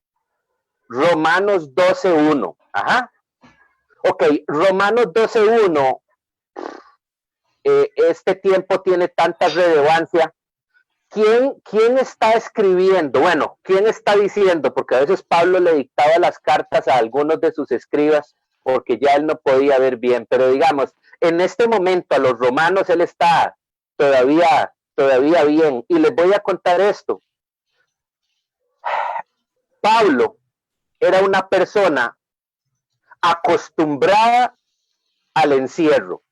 Romanos 12, 1. Ajá. Ok, Romanos 12, 1 este tiempo tiene tanta relevancia. ¿Quién está escribiendo? Bueno, ¿quién está diciendo? Porque a veces Pablo le dictaba las cartas a algunos de sus escribas porque ya él no podía ver bien, pero digamos, en este momento a los romanos él está todavía bien. Y les voy a contar esto. Pablo era una persona acostumbrada al encierro.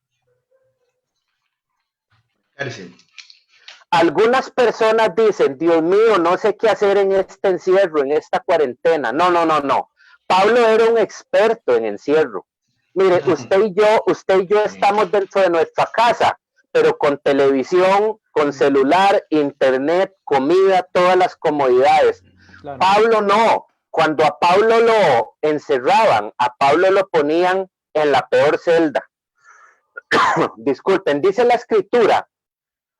Cárcel. Algunas personas dicen, Dios mío, no sé qué hacer en este encierro, en esta cuarentena. No. Pablo era un experto en encierro. Mire, usted y yo estamos dentro de nuestra casa, pero con televisión, con celular, internet, comida, todas las comodidades. Claro. Pablo no. Cuando a Pablo lo encerraban, a Pablo lo ponían en la peor celda. Disculpen, dice la escritura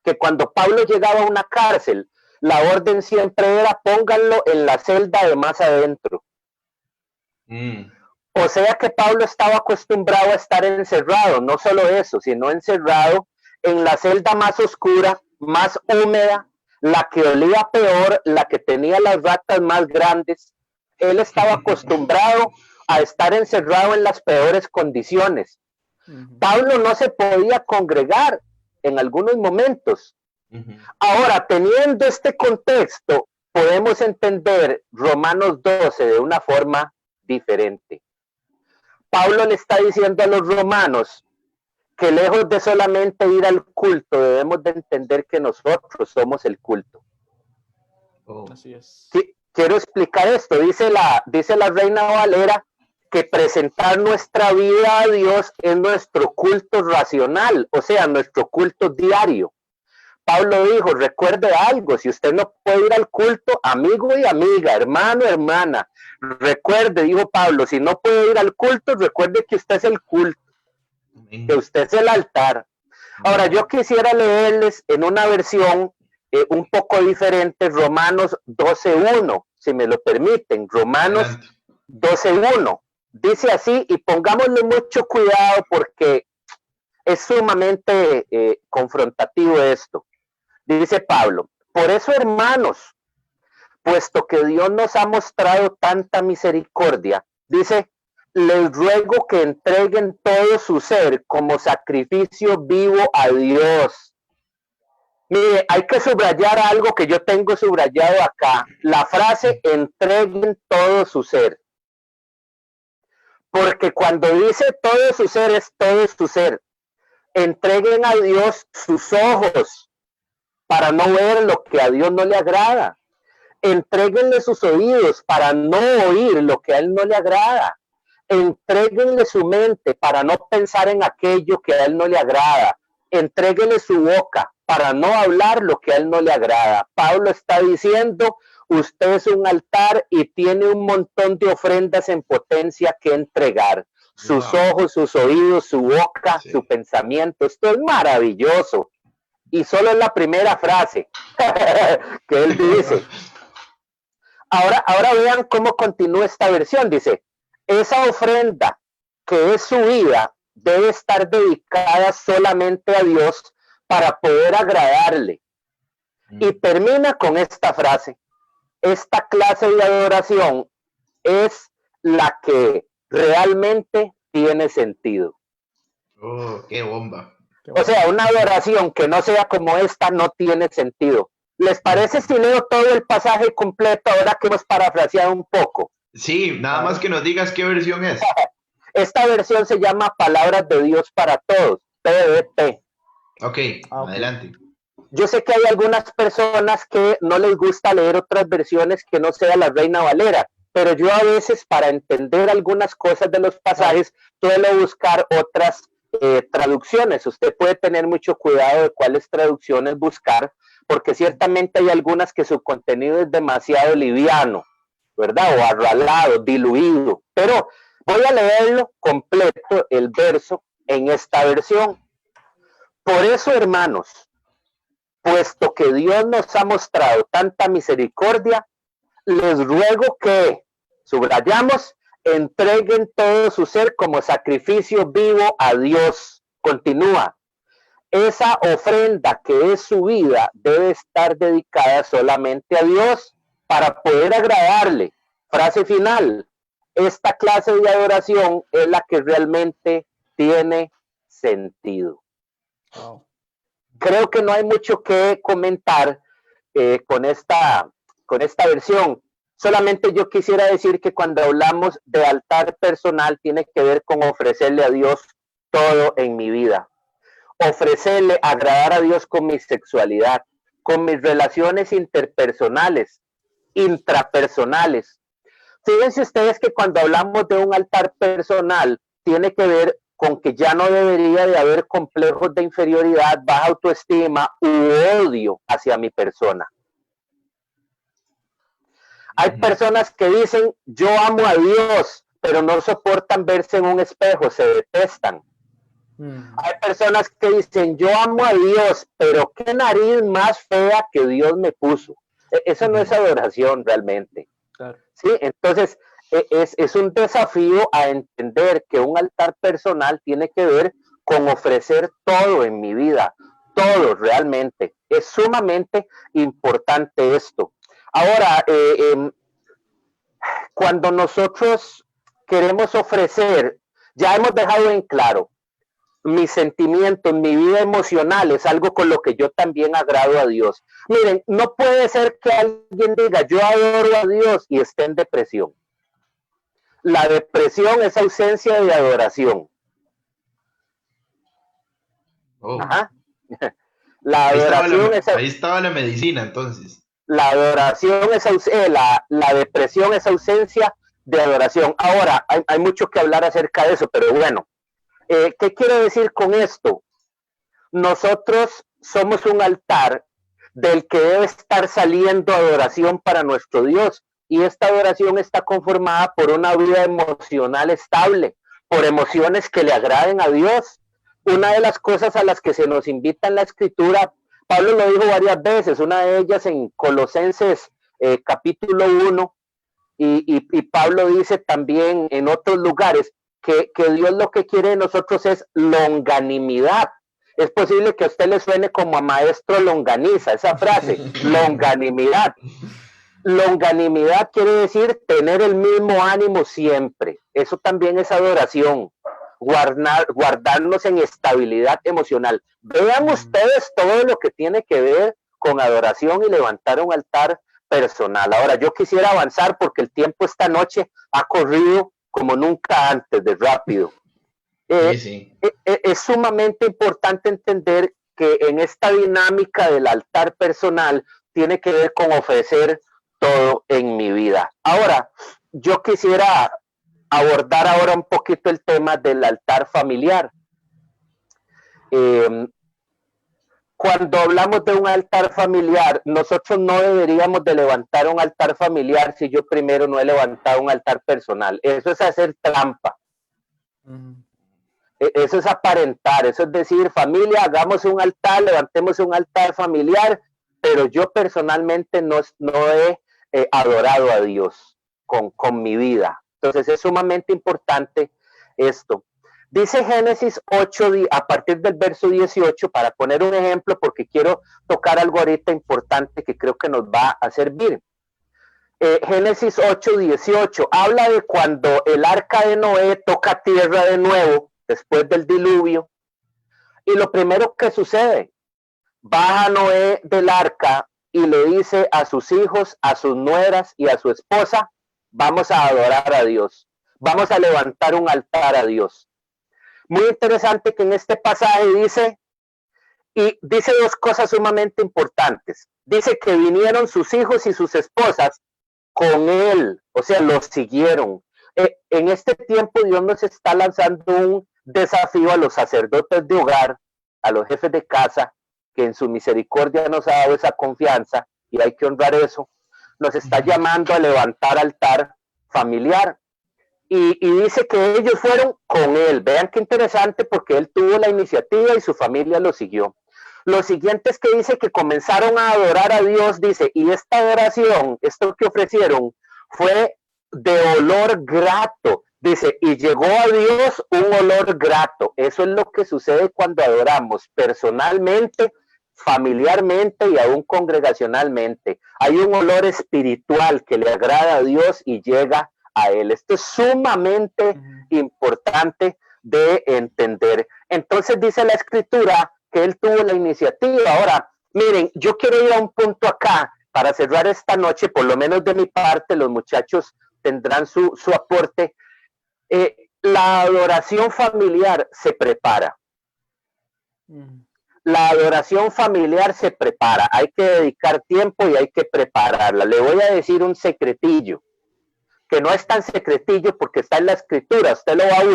que cuando Pablo llegaba a una cárcel, la orden siempre era pónganlo en la celda de más adentro. O sea que Pablo estaba acostumbrado a estar encerrado, no solo eso, sino encerrado en la celda más oscura, más húmeda, la que olía peor, la que tenía las ratas más grandes. Él estaba acostumbrado a estar encerrado en las peores condiciones. Pablo no se podía congregar en algunos momentos. Ahora, teniendo este contexto, podemos entender Romanos 12 de una forma diferente. Pablo le está diciendo a los romanos que lejos de solamente ir al culto, debemos de entender que nosotros somos el culto. Así es. Quiero explicar esto. Dice la Reina Valera que presentar nuestra vida a Dios es nuestro culto racional, o sea, nuestro culto diario. Pablo dijo, recuerde algo, si usted no puede ir al culto, amigo y amiga, hermano, hermana, recuerde, dijo Pablo, si no puede ir al culto, recuerde que usted es el culto, que usted es el altar. Ahora, yo quisiera leerles en una versión un poco diferente, Romanos 12:1, si me lo permiten, Romanos 12:1. Dice así, y pongámosle mucho cuidado porque es sumamente confrontativo esto. Dice Pablo, por eso, hermanos, puesto que Dios nos ha mostrado tanta misericordia, dice, les ruego que entreguen todo su ser como sacrificio vivo a Dios. Mire, hay que subrayar algo que yo tengo subrayado acá, la frase entreguen todo su ser. Porque cuando dice todo su ser, es todo su ser. Entreguen a Dios sus ojos para no ver lo que a Dios no le agrada. Entréguenle sus oídos para no oír lo que a Él no le agrada. Entréguenle su mente para no pensar en aquello que a Él no le agrada. Entréguenle su boca para no hablar lo que a Él no le agrada. Pablo está diciendo, usted es un altar y tiene un montón de ofrendas en potencia que entregar. Sus ojos, sus oídos, su boca, su pensamiento. Esto es maravilloso. Y solo es la primera frase que él dice. Ahora vean cómo continúa esta versión. Dice, esa ofrenda que es su vida debe estar dedicada solamente a Dios para poder agradarle. Y termina con esta frase. Esta clase de adoración es la que realmente tiene sentido. Oh, qué bomba. O sea, una adoración que no sea como esta no tiene sentido. ¿Les parece si leo todo el pasaje completo ahora que hemos parafraseado un poco? Sí, nada más que nos digas qué versión es. Esta versión se llama Palabras de Dios para Todos, PDT. Ok, adelante. Yo sé que hay algunas personas que no les gusta leer otras versiones que no sea la Reina Valera, pero yo a veces para entender algunas cosas de los pasajes suelo buscar otras traducciones. Usted puede tener mucho cuidado de cuáles traducciones buscar, porque ciertamente hay algunas que su contenido es demasiado liviano, ¿verdad? O arralado, diluido. Pero voy a leerlo completo, el verso, en esta versión. Por eso, hermanos, puesto que Dios nos ha mostrado tanta misericordia, les ruego que, subrayamos, entreguen todo su ser como sacrificio vivo a Dios. Continúa. esa ofrenda que es su vida debe estar dedicada solamente a Dios para poder agradarle. Frase final, esta clase de adoración es la que realmente tiene sentido. Wow. Creo que no hay mucho que comentar con esta versión. Solamente yo quisiera decir que cuando hablamos de altar personal tiene que ver con ofrecerle a Dios todo en mi vida. Ofrecerle, agradar a Dios con mi sexualidad, con mis relaciones interpersonales, intrapersonales. Fíjense ustedes que cuando hablamos de un altar personal, tiene que ver con que ya no debería de haber complejos de inferioridad, baja autoestima u odio hacia mi persona. Hay personas que dicen, yo amo a Dios, pero no soportan verse en un espejo, se detestan. Hay personas que dicen, yo amo a Dios, pero qué nariz más fea que Dios me puso. Eso no es adoración realmente. Claro. ¿Sí? Entonces, es un desafío a entender que un altar personal tiene que ver con ofrecer todo en mi vida, todo realmente. Es sumamente importante esto. Ahora, cuando nosotros queremos ofrecer, ya hemos dejado en claro, mis sentimientos, mi vida emocional es algo con lo que yo también agrado a Dios. Miren, no puede ser que alguien diga, yo adoro a Dios y esté en depresión. La depresión es ausencia de adoración. Oh. Ajá. La adoración ahí estaba la medicina, entonces. La adoración es la depresión es ausencia de adoración. Ahora, hay mucho que hablar acerca de eso, pero bueno, ¿qué quiero decir con esto? Nosotros somos un altar del que debe estar saliendo adoración para nuestro Dios, y esta adoración está conformada por una vida emocional estable, por emociones que le agraden a Dios. Una de las cosas a las que se nos invita en la Escritura, Pablo lo dijo varias veces, una de ellas en Colosenses capítulo 1, y Pablo dice también en otros lugares que Dios lo que quiere de nosotros es longanimidad. Es posible que a usted le suene como a maestro longaniza esa frase, longanimidad. Longanimidad quiere decir tener el mismo ánimo siempre. Eso también es adoración. Guardarnos en estabilidad emocional. Vean ustedes todo lo que tiene que ver con adoración y levantar un altar personal. Ahora, yo quisiera avanzar porque el tiempo esta noche ha corrido como nunca antes, de rápido. Sí. Es sumamente importante entender que en esta dinámica del altar personal tiene que ver con ofrecer todo en mi vida. Ahora, yo quisiera abordar ahora un poquito el tema del altar familiar. Cuando hablamos de un altar familiar, nosotros no deberíamos de levantar un altar familiar si yo primero no he levantado un altar personal. Eso es hacer trampa. Eso es aparentar, eso es decir, familia, hagamos un altar, levantemos un altar familiar, pero yo personalmente no he adorado a Dios con mi vida. Entonces es sumamente importante esto. Dice Génesis 8, a partir del verso 18, para poner un ejemplo, porque quiero tocar algo ahorita importante que creo que nos va a servir. Génesis 8, 18, habla de cuando el arca de Noé toca tierra de nuevo, después del diluvio, y lo primero que sucede, baja Noé del arca y le dice a sus hijos, a sus nueras y a su esposa, vamos a adorar a Dios, vamos a levantar un altar a Dios. Muy interesante que en este pasaje dice dos cosas sumamente importantes. Dice que vinieron sus hijos y sus esposas con él, o sea, los siguieron. En este tiempo Dios nos está lanzando un desafío a los sacerdotes de hogar, a los jefes de casa, que en su misericordia nos ha dado esa confianza y hay que honrar eso. Nos está llamando a levantar altar familiar. Y dice que ellos fueron con él. Vean qué interesante, porque él tuvo la iniciativa y su familia lo siguió. Lo siguiente es que dice que comenzaron a adorar a Dios, dice, y esta adoración, esto que ofrecieron, fue de olor grato, Dice, y llegó a Dios un olor grato. Eso es lo que sucede cuando adoramos personalmente, familiarmente y aún congregacionalmente. Hay un olor espiritual que le agrada a Dios y llega a Él. Esto es sumamente importante de entender. Entonces dice la Escritura que Él tuvo la iniciativa. Ahora, miren, yo quiero ir a un punto acá para cerrar esta noche, por lo menos de mi parte, los muchachos tendrán su aporte. La adoración familiar se prepara. La adoración familiar se prepara. Hay que dedicar tiempo y hay que prepararla. Le voy a decir un secretillo, que no es tan secretillo porque está en la Escritura. Usted lo va a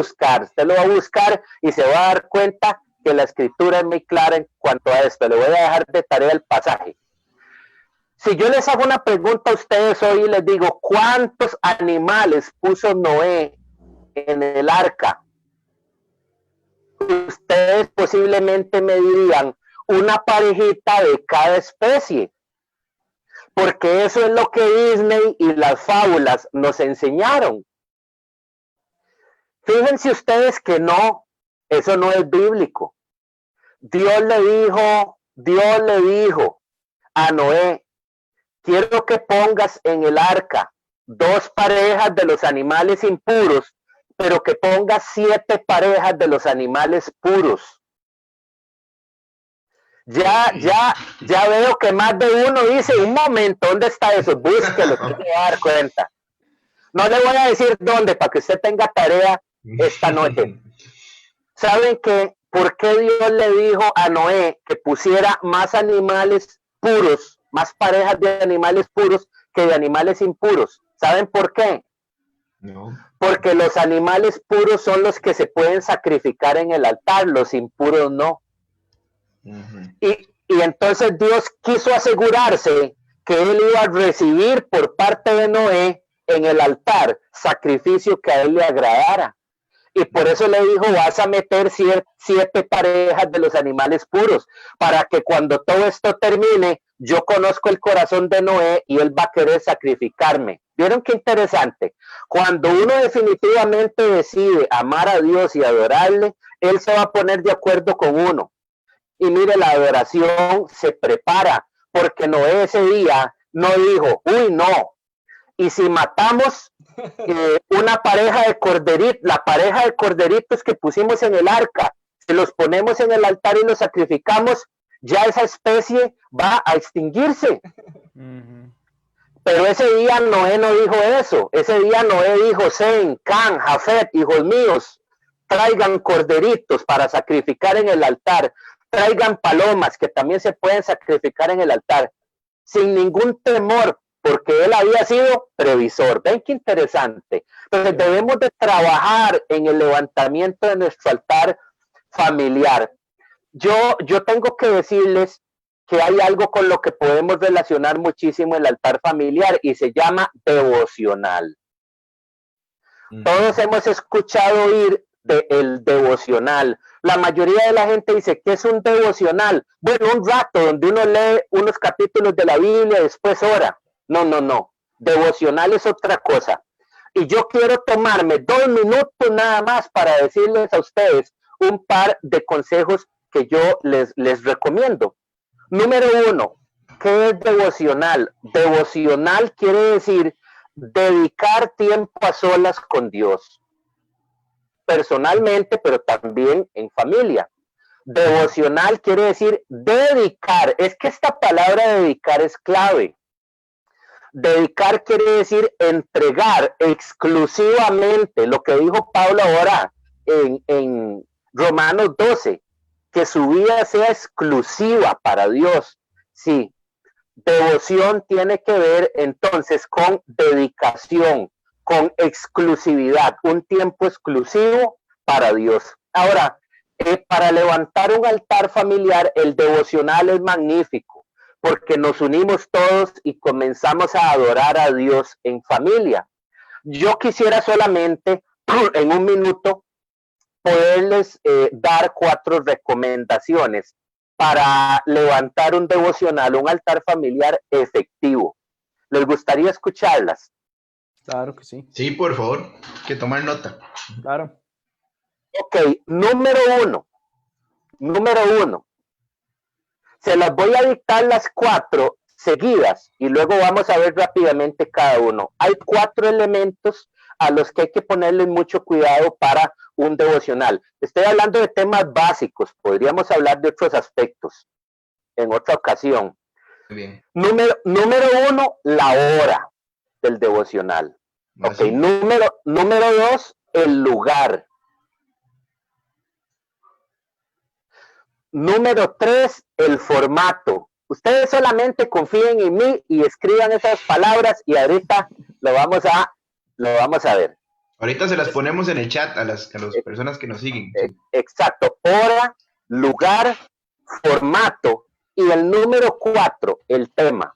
buscar y se va a dar cuenta que la Escritura es muy clara en cuanto a esto. Le voy a dejar de tarea el pasaje. Si yo les hago una pregunta a ustedes hoy y les digo, ¿cuántos animales puso Noé en el arca? Ustedes posiblemente me dirían una parejita de cada especie, porque eso es lo que Disney y las fábulas nos enseñaron. Fíjense ustedes que no, eso no es bíblico. Dios le dijo a Noé, quiero que pongas en el arca 2 parejas de los animales impuros, pero que pongas 7 parejas de los animales puros. Ya veo que más de uno dice, un momento, ¿dónde está eso? Búsquelo, que me va a dar cuenta. No le voy a decir dónde, para que usted tenga tarea esta noche. ¿Saben qué? ¿Por qué Dios le dijo a Noé que pusiera más animales puros, más parejas de animales puros que de animales impuros? ¿Saben por qué? No. Porque los animales puros son los que se pueden sacrificar en el altar, los impuros no. Y entonces Dios quiso asegurarse que él iba a recibir por parte de Noé en el altar sacrificio que a él le agradara. Y por eso le dijo, vas a meter 7 parejas de los animales puros, para que cuando todo esto termine, yo conozco el corazón de Noé y él va a querer sacrificarme. ¿Vieron qué interesante? Cuando uno definitivamente decide amar a Dios y adorarle, él se va a poner de acuerdo con uno. Y mire, la adoración se prepara, porque Noé ese día no dijo, uy, no. Y si matamos una pareja de corderitos, la pareja de corderitos que pusimos en el arca, si los ponemos en el altar y los sacrificamos, ya esa especie va a extinguirse. Pero ese día Noé no dijo eso. Ese día Noé dijo, Sem, Can, Jafet, hijos míos, traigan corderitos para sacrificar en el altar, traigan palomas que también se pueden sacrificar en el altar, sin ningún temor, porque él había sido previsor. ¿Ven qué interesante? Entonces debemos de trabajar en el levantamiento de nuestro altar familiar. Yo tengo que decirles que hay algo con lo que podemos relacionar muchísimo el altar familiar y se llama devocional. Todos hemos escuchado oír del devocional. La mayoría de la gente dice, ¿qué es un devocional? Bueno, un rato donde uno lee unos capítulos de la Biblia y después ora. No. Devocional es otra cosa. Y yo quiero tomarme 2 minutos nada más para decirles a ustedes un par de consejos que yo les recomiendo. Número 1, ¿qué es devocional? Devocional quiere decir dedicar tiempo a solas con Dios. Personalmente, pero también en familia. Devocional quiere decir dedicar. Es que esta palabra dedicar es clave. Dedicar quiere decir entregar exclusivamente, lo que dijo Pablo ahora en Romanos 12, que su vida sea exclusiva para Dios. Sí, devoción tiene que ver entonces con dedicación, con exclusividad, un tiempo exclusivo para Dios. Ahora, para levantar un altar familiar, el devocional es magnífico, porque nos unimos todos y comenzamos a adorar a Dios en familia. Yo quisiera solamente en un minuto poderles dar 4 recomendaciones para levantar un devocional, un altar familiar efectivo. ¿Les gustaría escucharlas? Claro que sí. Sí, por favor, hay que tomar nota. Claro. Ok, número uno. Se las voy a dictar las 4 seguidas y luego vamos a ver rápidamente cada uno. Hay 4 elementos a los que hay que ponerle mucho cuidado para un devocional. Estoy hablando de temas básicos, podríamos hablar de otros aspectos en otra ocasión. Muy bien. Número 1, la hora del devocional. Ok, Así. número 2, el lugar. Número 3, el formato. Ustedes solamente confíen en mí y escriban esas palabras y ahorita lo vamos a ver. Ahorita se las ponemos en el chat a las personas que nos siguen. Exacto. Hora, lugar, formato y el número 4, el tema.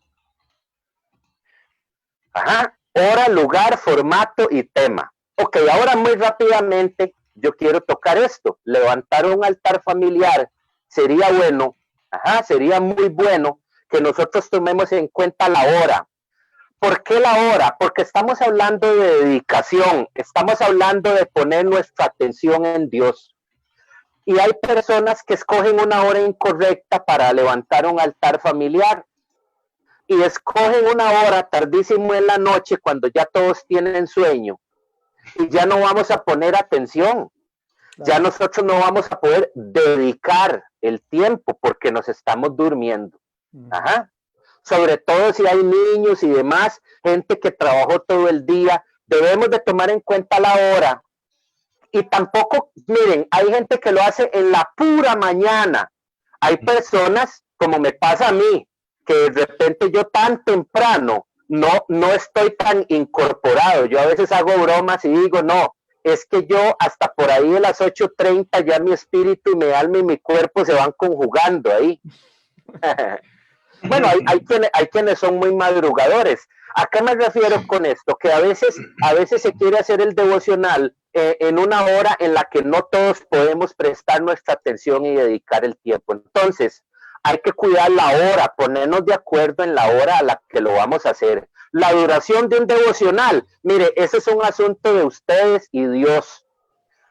Ajá. Hora, lugar, formato y tema. Ok, ahora muy rápidamente yo quiero tocar esto. Levantar un altar familiar. Sería bueno, sería muy bueno que nosotros tomemos en cuenta la hora. ¿Por qué la hora? Porque estamos hablando de dedicación, estamos hablando de poner nuestra atención en Dios. Y hay personas que escogen una hora incorrecta para levantar un altar familiar. Y escogen una hora tardísimo en la noche cuando ya todos tienen sueño. Y ya no vamos a poner atención. Ya nosotros no vamos a poder dedicar el tiempo porque nos estamos durmiendo. Ajá. Sobre todo si hay niños y demás, gente que trabajó todo el día, debemos de tomar en cuenta la hora. Y tampoco, miren, hay gente que lo hace en la pura mañana. Hay personas, como me pasa a mí, que de repente yo tan temprano no estoy tan incorporado. Yo a veces hago bromas y digo, no, es que yo hasta por ahí de las 8:30 ya mi espíritu, mi alma y mi cuerpo se van conjugando ahí. Bueno, hay quienes son muy madrugadores. ¿A qué me refiero con esto? Que a veces se quiere hacer el devocional en una hora en la que no todos podemos prestar nuestra atención y dedicar el tiempo. Entonces, hay que cuidar la hora, ponernos de acuerdo en la hora a la que lo vamos a hacer. La duración de un devocional, mire, ese es un asunto de ustedes y Dios.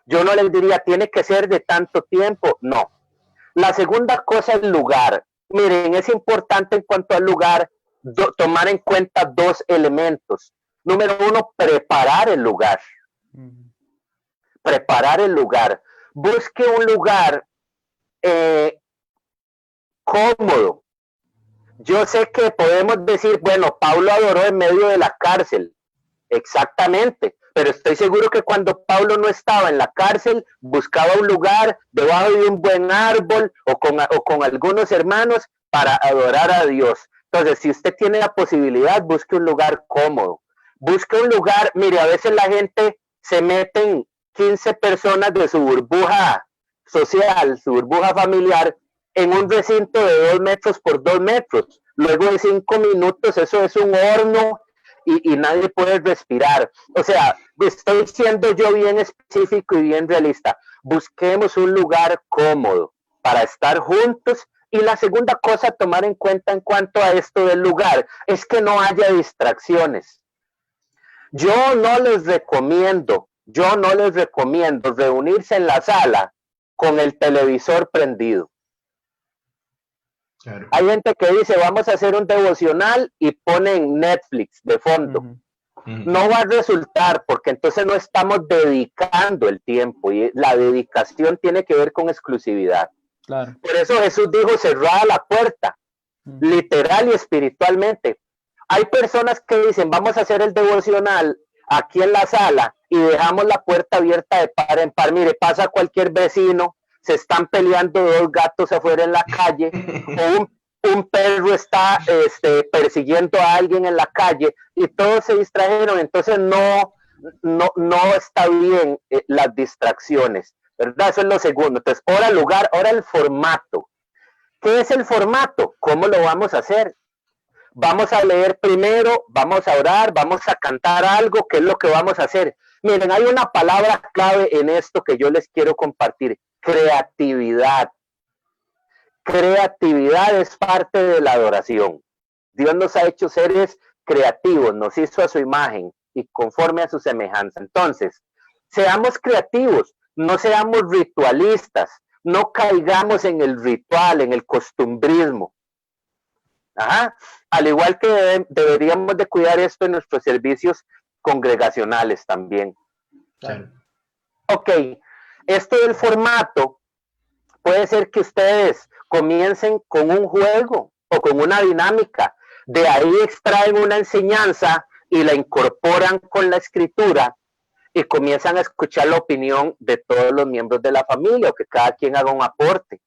Yo no les diría, tiene que ser de tanto tiempo, no. La segunda cosa es el lugar. Miren, es importante en cuanto al lugar tomar en cuenta 2 elementos. Número 1, preparar el lugar. Preparar el lugar. Busque un lugar cómodo. Yo sé que podemos decir, bueno, Pablo adoró en medio de la cárcel. Exactamente. Pero estoy seguro que cuando Pablo no estaba en la cárcel, buscaba un lugar debajo de un buen árbol o con algunos hermanos para adorar a Dios. Entonces, si usted tiene la posibilidad, busque un lugar cómodo. Busque un lugar, mire, a veces la gente se meten 15 personas de su burbuja social, su burbuja familiar, en un recinto de 2 metros por 2 metros. Luego de 5 minutos, eso es un horno y nadie puede respirar. O sea, estoy siendo yo bien específico y bien realista. Busquemos un lugar cómodo para estar juntos. Y la segunda cosa a tomar en cuenta en cuanto a esto del lugar es que no haya distracciones. Yo no les recomiendo reunirse en la sala con el televisor prendido. Claro. Hay gente que dice, vamos a hacer un devocional y ponen Netflix de fondo. No va a resultar porque entonces no estamos dedicando el tiempo y la dedicación tiene que ver con exclusividad. Claro. Por eso Jesús dijo, cerrada la puerta, literal y espiritualmente. Hay personas que dicen, vamos a hacer el devocional aquí en la sala y dejamos la puerta abierta de par en par. Mire, pasa cualquier vecino, se están peleando 2 gatos afuera en la calle, o un perro está persiguiendo a alguien en la calle y todos se distrajeron. Entonces no está bien las distracciones, ¿verdad? Eso es lo segundo. Entonces, ahora el lugar, ahora el formato. ¿Qué es el formato? ¿Cómo lo vamos a hacer? Vamos a leer primero, vamos a orar, vamos a cantar algo. ¿Qué es lo que vamos a hacer? Miren, hay una palabra clave en esto que yo les quiero compartir. Creatividad. Creatividad es parte de la adoración. Dios nos ha hecho seres creativos, nos hizo a su imagen y conforme a su semejanza. Entonces, seamos creativos, no seamos ritualistas, no caigamos en el ritual, en el costumbrismo. Ajá. Al igual que deberíamos de cuidar esto en nuestros servicios congregacionales también. Claro. Ok, esto del formato, puede ser que ustedes comiencen con un juego o con una dinámica, de ahí extraen una enseñanza y la incorporan con la escritura y comienzan a escuchar la opinión de todos los miembros de la familia, o que cada quien haga un aporte.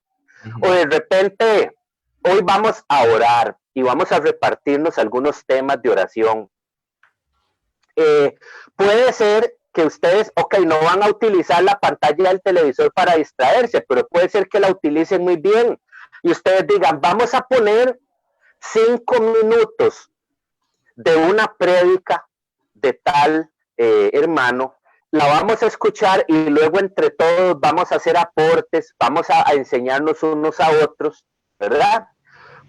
O de repente, hoy vamos a orar y vamos a repartirnos algunos temas de oración. Puede ser que ustedes, ok, no van a utilizar la pantalla del televisor para distraerse, pero puede ser que la utilicen muy bien y ustedes digan, vamos a poner 5 minutos de una prédica de tal hermano, la vamos a escuchar y luego entre todos vamos a hacer aportes, vamos a enseñarnos unos a otros, ¿verdad?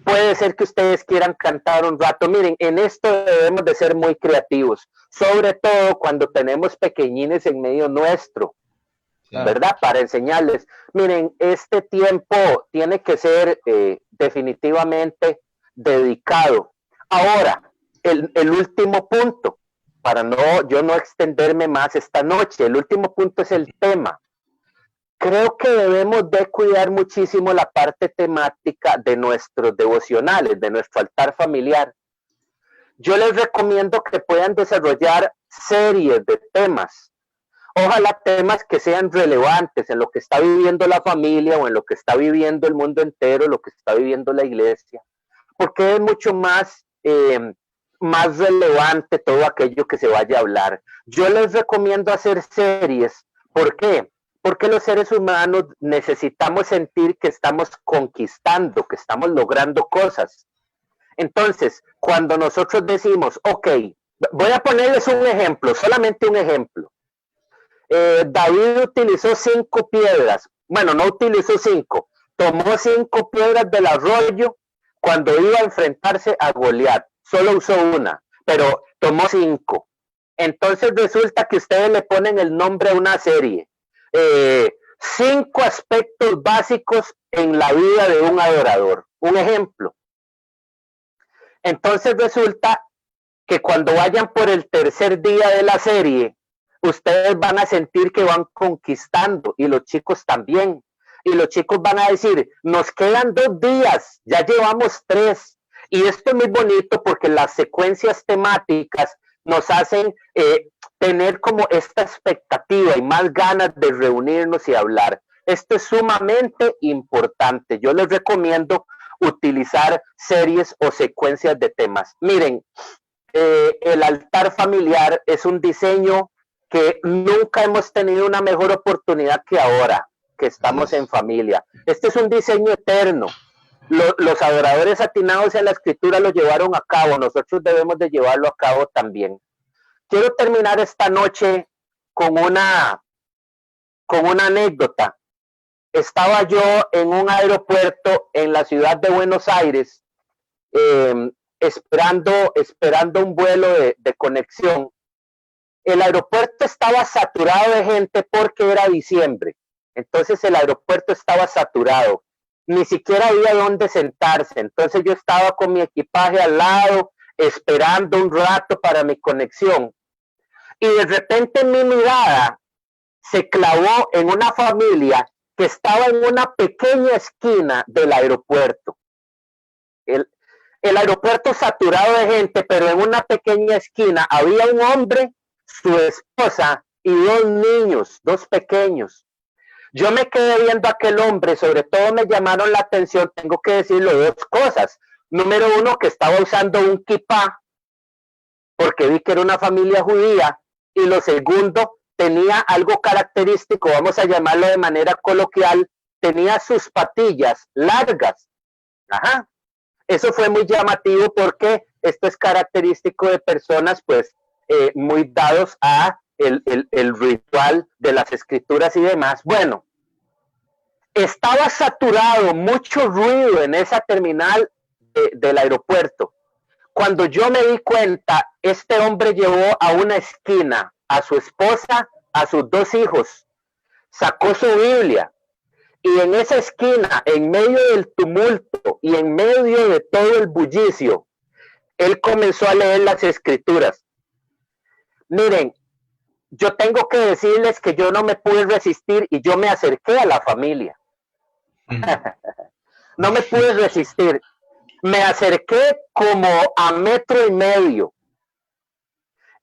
Puede ser que ustedes quieran cantar un rato. Miren, en esto debemos de ser muy creativos, sobre todo cuando tenemos pequeñines en medio nuestro, ¿verdad? Para enseñarles, miren, este tiempo tiene que ser definitivamente dedicado. Ahora, el último punto, para yo no extenderme más esta noche, el último punto es el tema. Creo que debemos de cuidar muchísimo la parte temática de nuestros devocionales, de nuestro altar familiar. Yo les recomiendo que puedan desarrollar series de temas. Ojalá temas que sean relevantes en lo que está viviendo la familia o en lo que está viviendo el mundo entero, lo que está viviendo la iglesia. Porque es mucho más relevante todo aquello que se vaya a hablar. Yo les recomiendo hacer series. ¿Por qué? Porque los seres humanos necesitamos sentir que estamos conquistando, que estamos logrando cosas. Entonces, cuando nosotros decimos, ok, voy a ponerles un ejemplo, solamente un ejemplo. David utilizó 5 piedras, bueno, no utilizó 5, tomó 5 piedras del arroyo cuando iba a enfrentarse a Goliat. Solo usó una, pero tomó 5. Entonces resulta que ustedes le ponen el nombre a una serie. 5 aspectos básicos en la vida de un adorador. Un ejemplo. Entonces resulta que cuando vayan por el tercer día de la serie, ustedes van a sentir que van conquistando y los chicos también. Y los chicos van a decir, nos quedan 2 días, ya llevamos 3. Y esto es muy bonito porque las secuencias temáticas nos hacen tener como esta expectativa y más ganas de reunirnos y hablar. Esto es sumamente importante. Yo les recomiendo utilizar series o secuencias de temas. Miren, el altar familiar es un diseño que nunca hemos tenido una mejor oportunidad que ahora, que estamos en familia. Este es un diseño eterno. Los adoradores atinados en la escritura lo llevaron a cabo, nosotros debemos de llevarlo a cabo también. Quiero terminar esta noche con una anécdota. Estaba yo en un aeropuerto en la ciudad de Buenos Aires, esperando un vuelo de conexión. El aeropuerto estaba saturado de gente porque era diciembre. Entonces el aeropuerto estaba saturado. Ni siquiera había dónde sentarse. Entonces yo estaba con mi equipaje al lado, esperando un rato para mi conexión. Y de repente mi mirada se clavó en una familia que estaba en una pequeña esquina del aeropuerto. El aeropuerto saturado de gente, pero en una pequeña esquina había un hombre, su esposa y 2 niños, 2 pequeños. Yo me quedé viendo a aquel hombre, sobre todo me llamaron la atención, tengo que decirlo, 2 cosas. Número 1, que estaba usando un kipá, porque vi que era una familia judía, y lo segundo, tenía algo característico, vamos a llamarlo de manera coloquial, tenía sus patillas largas. Ajá. Eso fue muy llamativo porque esto es característico de personas, pues, muy dados a el ritual de las escrituras y demás. Bueno, estaba saturado, mucho ruido en esa terminal del aeropuerto. Cuando yo me di cuenta, este hombre llevó a una esquina a su esposa, a sus 2 hijos, sacó su Biblia y en esa esquina, en medio del tumulto y en medio de todo el bullicio, él comenzó a leer las escrituras. Miren, yo tengo que decirles que yo no me pude resistir y yo me acerqué a la familia. No me pude resistir. Me acerqué como a 1,5 metros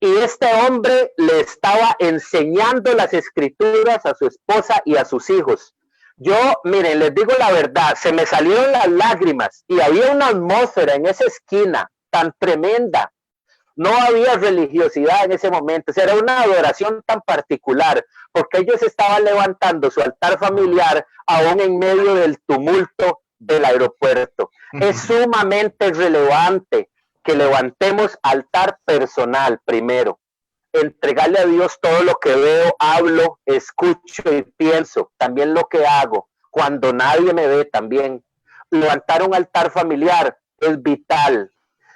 y este hombre le estaba enseñando las escrituras a su esposa y a sus hijos. Yo, miren, les digo la verdad, se me salieron las lágrimas y había una atmósfera en esa esquina tan tremenda. No había religiosidad en ese momento, era una adoración tan particular, porque ellos estaban levantando su altar familiar aún en medio del tumulto del aeropuerto. Es sumamente relevante que levantemos altar personal primero, entregarle a Dios todo lo que veo, hablo, escucho y pienso, también lo que hago, cuando nadie me ve también. Levantar un altar familiar es vital.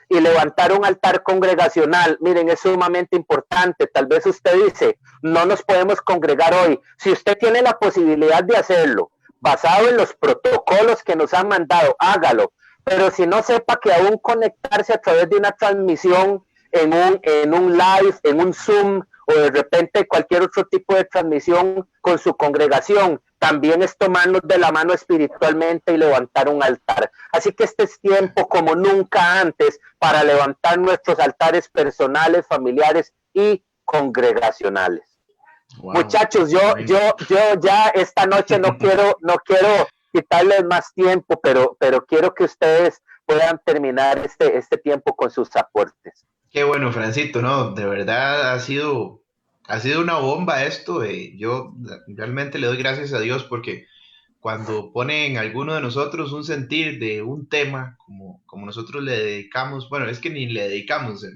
Y levantar un altar congregacional, miren, es sumamente importante. Tal vez usted dice, no nos podemos congregar hoy. Si usted tiene la posibilidad de hacerlo, basado en los protocolos que nos han mandado, hágalo. Pero si no, sepa que aún conectarse a través de una transmisión en un live, en un Zoom o de repente cualquier otro tipo de transmisión con su congregación, también es tomarnos de la mano espiritualmente y levantar un altar. Así que este es tiempo como nunca antes para levantar nuestros altares personales, familiares y congregacionales. Wow. Muchachos, yo ya esta noche no quiero quitarles más tiempo, pero quiero que ustedes puedan terminar este tiempo con sus aportes. Qué bueno, Francito, no, de verdad ha sido una bomba esto. Yo realmente le doy gracias a Dios porque cuando pone en alguno de nosotros un sentir de un tema, como nosotros le dedicamos, bueno, es que ni le dedicamos,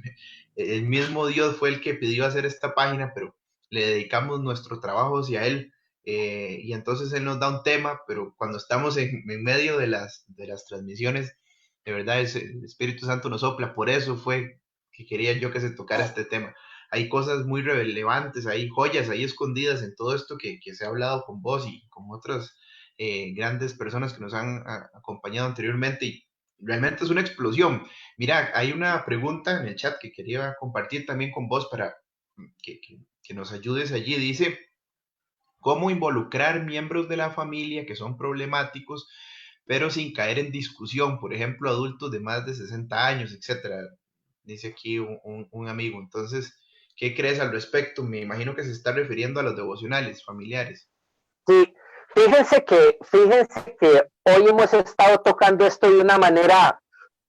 el mismo Dios fue el que pidió hacer esta página, pero le dedicamos nuestro trabajo hacia Él, y entonces Él nos da un tema, pero cuando estamos en medio de las transmisiones, de verdad el Espíritu Santo nos sopla. Por eso fue que quería yo que se tocara este tema. Hay cosas muy relevantes, hay joyas ahí escondidas en todo esto que se ha hablado con vos y con otras grandes personas que nos han acompañado anteriormente, y realmente es una explosión. Mira, hay una pregunta en el chat que quería compartir también con vos para que nos ayudes allí. Dice, ¿cómo involucrar miembros de la familia que son problemáticos, pero sin caer en discusión? Por ejemplo, adultos de más de 60 años, etcétera. Dice aquí un amigo. Entonces, ¿qué crees al respecto? Me imagino que se está refiriendo a los devocionales familiares. Sí, fíjense que hoy hemos estado tocando esto de una manera,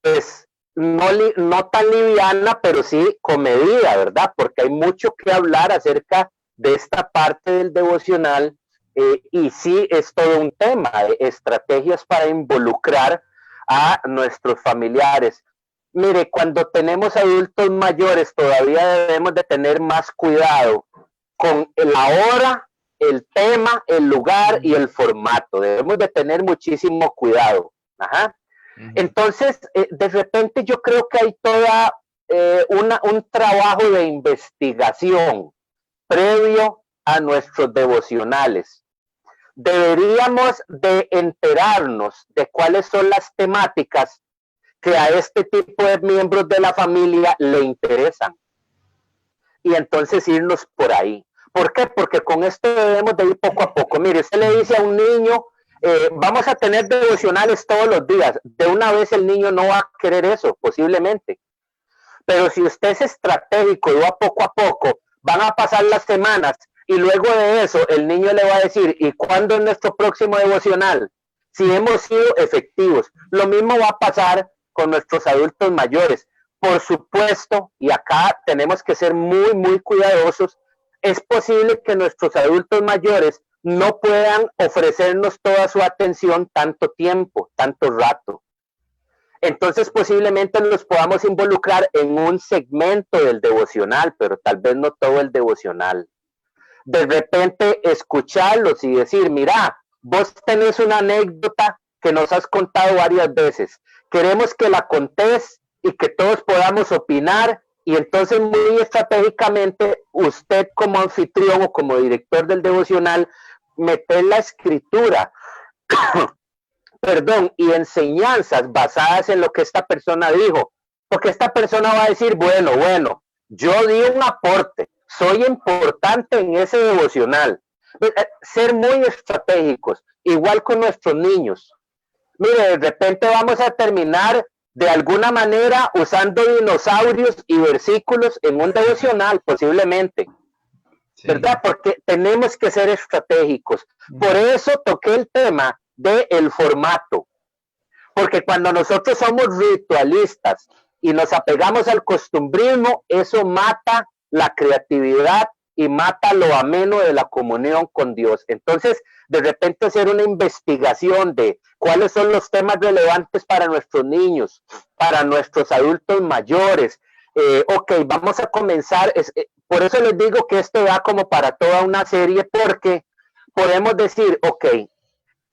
pues, no tan liviana, pero sí comedida, ¿verdad? Porque hay mucho que hablar acerca de esta parte del devocional, y sí es todo un tema de estrategias para involucrar a nuestros familiares. Mire, cuando tenemos adultos mayores todavía debemos de tener más cuidado con la hora, el tema, el lugar y el formato. Debemos de tener muchísimo cuidado. Ajá. Entonces, de repente yo creo que hay toda un trabajo de investigación previo a nuestros devocionales. Deberíamos de enterarnos de cuáles son las temáticas que a este tipo de miembros de la familia le interesan. Y entonces irnos por ahí. ¿Por qué? Porque con esto debemos de ir poco a poco. Mire, usted le dice a un niño, vamos a tener devocionales todos los días. De una vez el niño no va a querer eso, posiblemente. Pero si usted es estratégico y va poco a poco, van a pasar las semanas y luego de eso el niño le va a decir, ¿y cuándo es nuestro próximo devocional? Si hemos sido efectivos. Lo mismo va a pasar con nuestros adultos mayores. Por supuesto, y acá tenemos que ser muy, muy cuidadosos, es posible que nuestros adultos mayores no puedan ofrecernos toda su atención tanto tiempo, tanto rato. Entonces posiblemente nos podamos involucrar en un segmento del devocional, pero tal vez no todo el devocional. De repente escucharlos y decir, mira, vos tenés una anécdota que nos has contado varias veces. Queremos que la contés y que todos podamos opinar, y entonces muy estratégicamente usted como anfitrión o como director del devocional meter la escritura perdón, y enseñanzas basadas en lo que esta persona dijo, porque esta persona va a decir, bueno, yo di un aporte, soy importante en ese devocional. Ser muy estratégicos, igual con nuestros niños. Mire, de repente vamos a terminar de alguna manera usando dinosaurios y versículos en un devocional, posiblemente. Sí. ¿Verdad? Porque tenemos que ser estratégicos. Por eso toqué el tema del formato. Porque cuando nosotros somos ritualistas y nos apegamos al costumbrismo, eso mata la creatividad y mata lo ameno de la comunión con Dios. Entonces, de repente hacer una investigación de cuáles son los temas relevantes para nuestros niños, para nuestros adultos mayores. Ok, vamos a comenzar. Por eso les digo que esto da como para toda una serie, porque podemos decir, ok,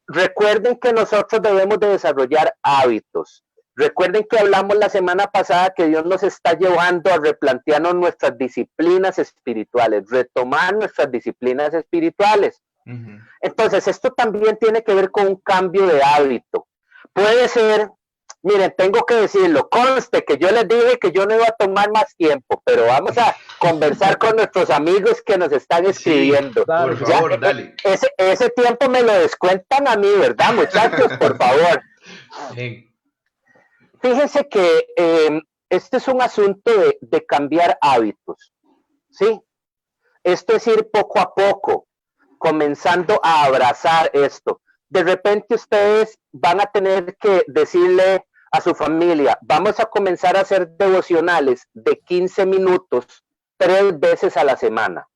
recuerden que nosotros debemos de desarrollar hábitos. Recuerden que hablamos la semana pasada que Dios nos está llevando a replantearnos nuestras disciplinas espirituales, retomar nuestras disciplinas espirituales. Uh-huh. Entonces, esto también tiene que ver con un cambio de hábito. Puede ser, miren, tengo que decirlo, conste que yo les dije que yo no iba a tomar más tiempo, pero vamos a conversar con nuestros amigos que nos están escribiendo. Sí, por favor, dale. Ese tiempo me lo descuentan a mí, ¿verdad, muchachos? Por favor. Sí. Fíjense que este es un asunto de cambiar hábitos, ¿sí? Esto es ir poco a poco, comenzando a abrazar esto. De repente ustedes van a tener que decirle a su familia, vamos a comenzar a hacer devocionales de 15 minutos 3 veces a la semana.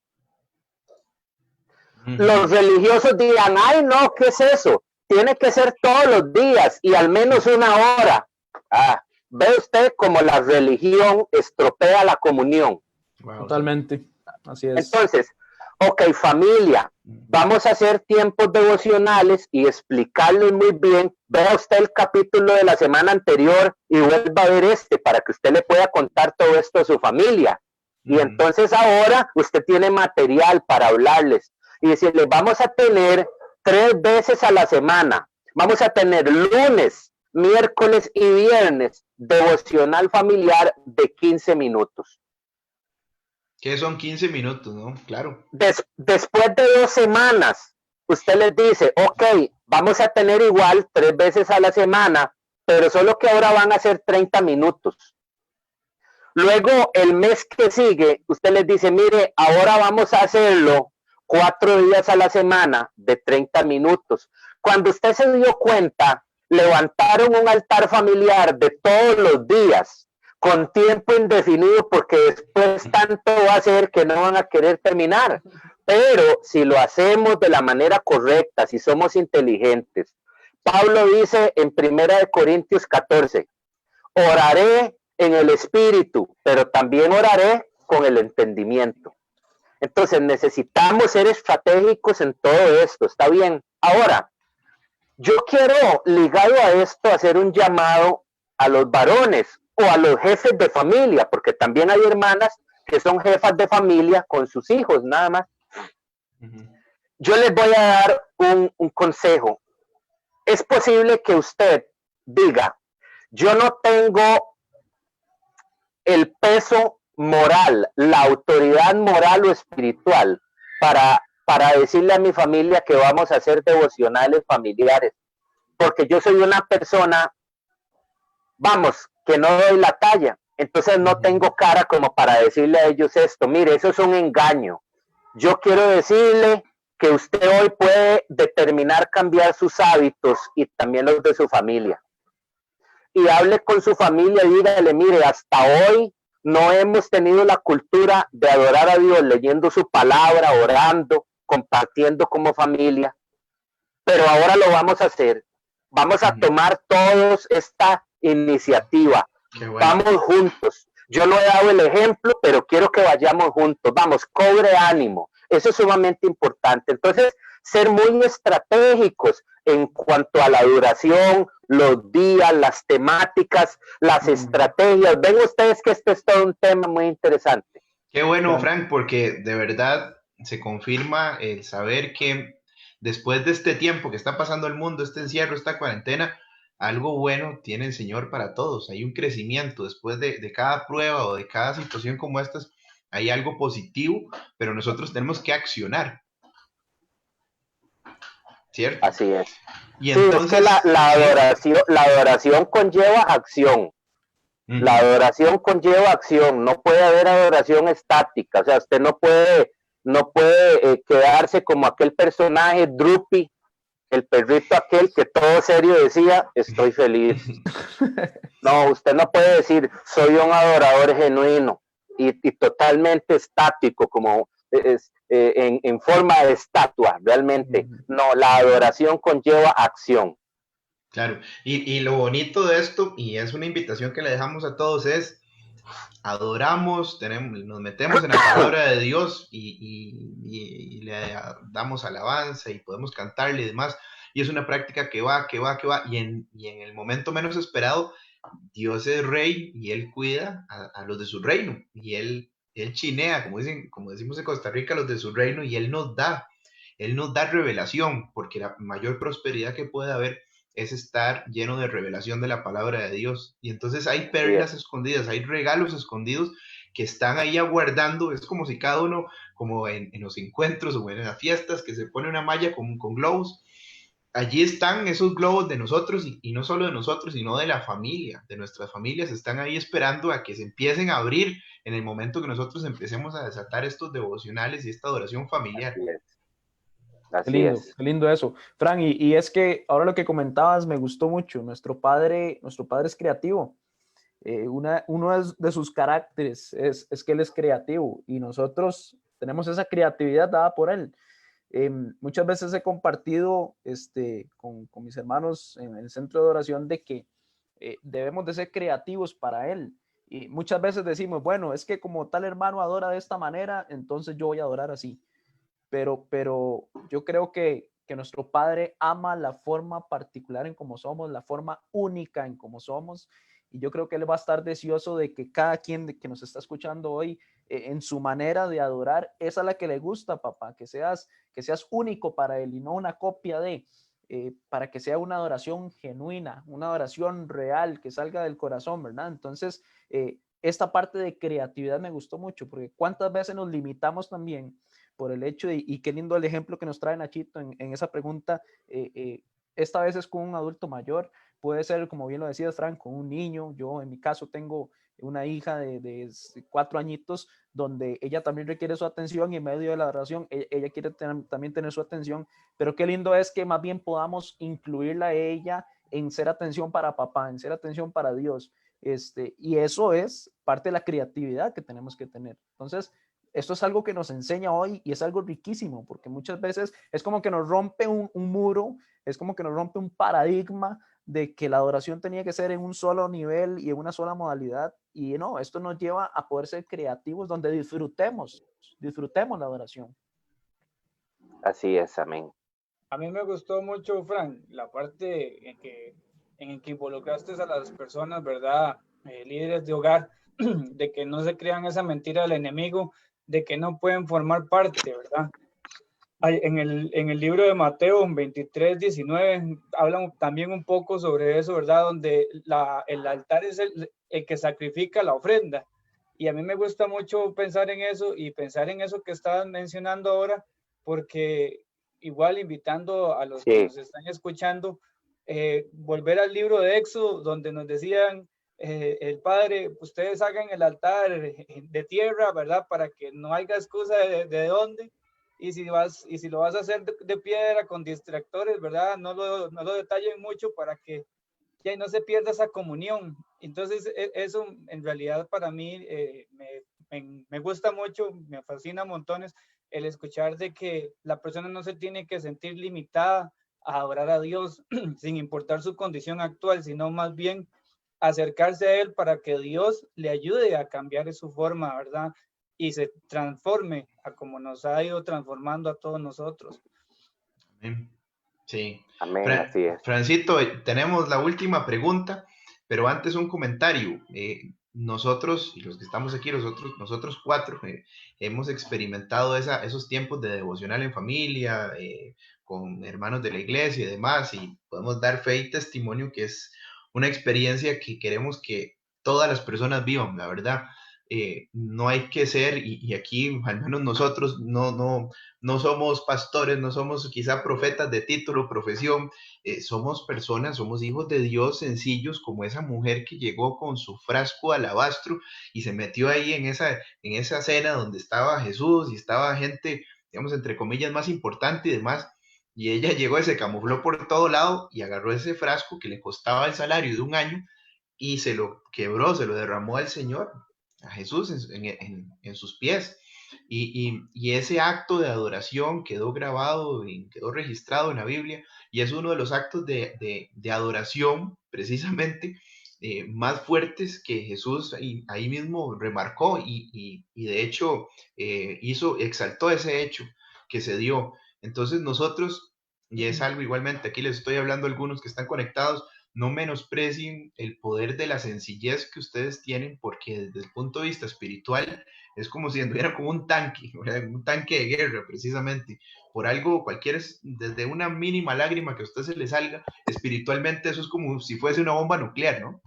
Los religiosos dirán, ay no, ¿qué es eso? Tiene que ser todos los días y al menos 1 hora. Ve usted cómo la religión estropea la comunión. Wow. Totalmente, así es. Entonces, ok, familia, vamos a hacer tiempos devocionales y explicarles muy bien. Vea usted el capítulo de la semana anterior y vuelva a ver para que usted le pueda contar todo esto a su familia. Y entonces ahora usted tiene material para hablarles y decirles, vamos a tener 3 veces a la semana. Vamos a tener lunes, miércoles y viernes devocional familiar de 15 minutos. ¿Qué son 15 minutos, no? Claro. Después de 2 semanas, usted les dice, ok, vamos a tener igual 3 veces a la semana, pero solo que ahora van a ser 30 minutos. Luego, el mes que sigue, usted les dice, mire, ahora vamos a hacerlo 4 días a la semana de 30 minutos. Cuando usted se dio cuenta, levantaron un altar familiar de todos los días, con tiempo indefinido, porque después tanto va a ser que no van a querer terminar. Pero si lo hacemos de la manera correcta, si somos inteligentes, Pablo dice en 1 Corintios 14, oraré en el espíritu, pero también oraré con el entendimiento. Entonces necesitamos ser estratégicos en todo esto, ¿está bien? Ahora, yo quiero, ligado a esto, hacer un llamado a los varones o a los jefes de familia, porque también hay hermanas que son jefas de familia con sus hijos, nada más. Yo les voy a dar un consejo. Es posible que usted diga, yo no tengo el peso moral, la autoridad moral o espiritual para decirle a mi familia que vamos a hacer devocionales familiares, porque yo soy una persona, vamos, que no doy la talla, entonces no tengo cara como para decirle a ellos esto. Mire, eso es un engaño. Yo quiero decirle que usted hoy puede determinar cambiar sus hábitos y también los de su familia. Y hable con su familia y dígale, mire, hasta hoy no hemos tenido la cultura de adorar a Dios leyendo su palabra, orando, compartiendo como familia, pero ahora lo vamos a hacer. Vamos a tomar todos esta iniciativa. Bueno. Vamos juntos. Yo no he dado el ejemplo, pero quiero que vayamos juntos. Vamos, cobre ánimo. Eso es sumamente importante. Entonces, ser muy estratégicos. en cuanto a la duración, los días, las temáticas, las estrategias. Ven ustedes que este es todo un tema muy interesante. Qué bueno, Frank, porque de verdad se confirma el saber que después de este tiempo que está pasando el mundo, este encierro, esta cuarentena, algo bueno tiene el Señor para todos. Hay un crecimiento después de cada prueba o de cada situación como estas. Hay algo positivo, pero nosotros tenemos que accionar, ¿cierto? Así es. Y Sí, entonces, es que la adoración conlleva acción. La adoración conlleva acción, no puede haber adoración estática, o sea, usted no puede quedarse como aquel personaje Drupi, el perrito aquel que todo serio decía, estoy feliz. No, usted no puede decir, soy un adorador genuino y totalmente estático, como en forma de estatua, realmente. No, la adoración conlleva acción. Claro, y lo bonito de esto, y es una invitación que le dejamos a todos, es adoramos, nos metemos en la palabra de Dios y le damos alabanza y podemos cantarle y demás, y es una práctica que va, y en el momento menos esperado, Dios es rey y Él cuida a los de su reino, y Él chinea, como decimos en Costa Rica, a los de su reino, y Él nos da revelación, porque la mayor prosperidad que puede haber es estar lleno de revelación de la palabra de Dios. Y entonces hay perlas escondidas, hay regalos escondidos que están ahí aguardando. Es como si cada uno, como en los encuentros o en las fiestas, que se pone una malla con globos. Allí están esos globos de nosotros y no solo de nosotros, sino de la familia, de nuestras familias. Están ahí esperando a que se empiecen a abrir en el momento que nosotros empecemos a desatar estos devocionales y esta adoración familiar. Qué lindo eso. Fran, y es que ahora lo que comentabas me gustó mucho. Nuestro padre es creativo. Uno de sus caracteres es que él es creativo y nosotros tenemos esa creatividad dada por él. Muchas veces he compartido con mis hermanos en el centro de oración de que debemos de ser creativos para él. Y muchas veces decimos, bueno, es que como tal hermano adora de esta manera, entonces yo voy a adorar así. Pero yo creo que nuestro Padre ama la forma particular en cómo somos, la forma única en cómo somos, y yo creo que Él va a estar deseoso de que cada quien que nos está escuchando hoy, en su manera de adorar, esa es la que le gusta, papá, que seas único para Él y no una copia de, para que sea una adoración genuina, una adoración real, que salga del corazón, ¿verdad? Entonces, esta parte de creatividad me gustó mucho, porque cuántas veces nos limitamos también por el hecho de, y qué lindo el ejemplo que nos trae Nachito en esa pregunta, esta vez es con un adulto mayor, puede ser, como bien lo decías, Frank, con un niño. Yo en mi caso tengo una hija de 4 añitos, donde ella también requiere su atención y en medio de la oración ella quiere también tener su atención, pero qué lindo es que más bien podamos incluirla a ella en ser atención para papá, en ser atención para Dios, y eso es parte de la creatividad que tenemos que tener. Entonces, esto es algo que nos enseña hoy y es algo riquísimo, porque muchas veces es como que nos rompe un muro, es como que nos rompe un paradigma de que la adoración tenía que ser en un solo nivel y en una sola modalidad, y no, esto nos lleva a poder ser creativos donde disfrutemos la adoración. Así es, amén. A mí me gustó mucho, Frank, la parte en que involucraste a las personas, ¿verdad? Líderes de hogar, de que no se crean esa mentira del enemigo, de que no pueden formar parte, ¿verdad? En el libro de Mateo 23, 19, hablan también un poco sobre eso, ¿verdad? Donde el altar es el que sacrifica la ofrenda. Y a mí me gusta mucho pensar en eso y pensar en eso que estabas mencionando ahora, porque igual invitando a los que nos están escuchando, volver al libro de Éxodo, donde nos decían, el Padre, ustedes hagan el altar de tierra, ¿verdad? Para que no haya excusa de dónde. Y si lo vas a hacer de piedra con distractores, ¿verdad? No lo detallen mucho para que ya no se pierda esa comunión. Entonces, eso en realidad para mí me gusta mucho, me fascina montones el escuchar de que la persona no se tiene que sentir limitada a adorar a Dios sin importar su condición actual, sino más bien acercarse a Él para que Dios le ayude a cambiar su forma, ¿verdad? Y se transforme a como nos ha ido transformando a todos nosotros. Sí. Amén, así es. Francito, tenemos la última pregunta, pero antes un comentario. Nosotros, y los que estamos aquí, nosotros cuatro, hemos experimentado esos tiempos de devocional en familia, con hermanos de la iglesia y demás, y podemos dar fe y testimonio que es una experiencia que queremos que todas las personas vivan, la verdad. No hay que ser, y aquí al menos nosotros no somos pastores, no somos quizá profetas de título, profesión, somos personas, somos hijos de Dios sencillos, como esa mujer que llegó con su frasco de alabastro y se metió ahí en esa cena donde estaba Jesús y estaba gente, digamos, entre comillas, más importante y demás. Y ella llegó y se camufló por todo lado y agarró ese frasco que le costaba el salario de un año y se lo quebró, se lo derramó al Señor, a Jesús en sus pies. Y ese acto de adoración quedó grabado, quedó registrado en la Biblia, y es uno de los actos de adoración, precisamente, más fuertes que Jesús ahí mismo remarcó, y de hecho exaltó ese hecho que se dio. Entonces nosotros, y es algo igualmente, aquí les estoy hablando a algunos que están conectados, no menosprecien el poder de la sencillez que ustedes tienen, porque desde el punto de vista espiritual es como si anduviera como un tanque, ¿verdad? Un tanque de guerra, precisamente. Por algo, desde una mínima lágrima que a usted se le salga, espiritualmente eso es como si fuese una bomba nuclear, ¿no?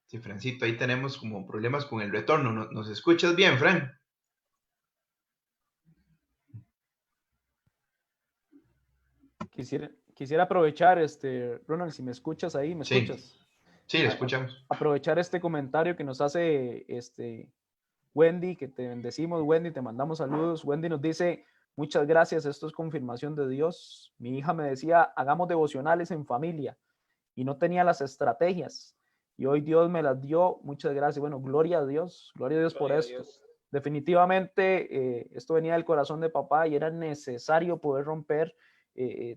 Sí, Francito, ahí tenemos como problemas con el retorno. ¿Nos escuchas bien, Fran? Quisiera aprovechar, Ronald, si me escuchas ahí, ¿me Sí, escuchas? sí, le escuchamos. Aprovechar este comentario que nos hace Wendy, que te bendecimos, Wendy, te mandamos saludos. Wendy nos dice, muchas gracias, esto es confirmación de Dios. Mi hija me decía, hagamos devocionales en familia y no tenía las estrategias y hoy Dios me las dio, muchas gracias. Bueno, gloria a Dios por esto. Definitivamente esto venía del corazón de papá y era necesario poder romper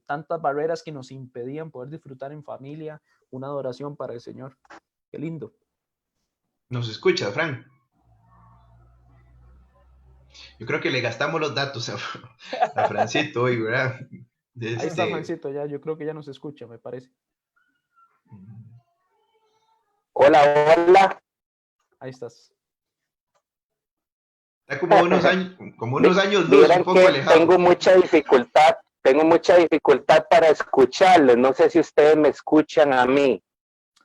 tantas barreras que nos impedían poder disfrutar en familia una adoración para el Señor. Qué lindo. ¿Nos escuchas, Fran? Yo creo que le gastamos los datos a Francito hoy, ¿verdad? Ahí está Francito, ya, yo creo que ya nos escucha, me parece. Hola, hola. Ahí estás. Está como unos años luz, Vieran un poco que alejado. tengo mucha dificultad para escucharles. No sé si ustedes me escuchan a mí.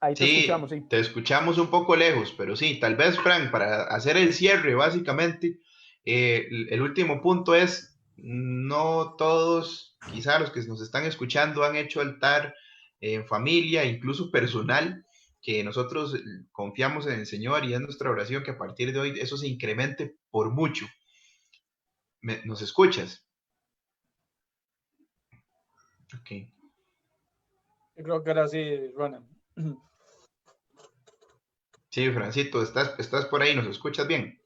Ahí te escuchamos, sí. Te escuchamos un poco lejos, pero sí, tal vez, Frank, para hacer el cierre, básicamente, el último punto es, no todos, quizá los que nos están escuchando han hecho altar en familia, incluso personal, que nosotros confiamos en el Señor y es nuestra oración que a partir de hoy eso se incremente por mucho. ¿Nos escuchas? Ok. Yo creo que ahora sí, Ronald. Sí, Francito, estás por ahí, ¿nos escuchas bien?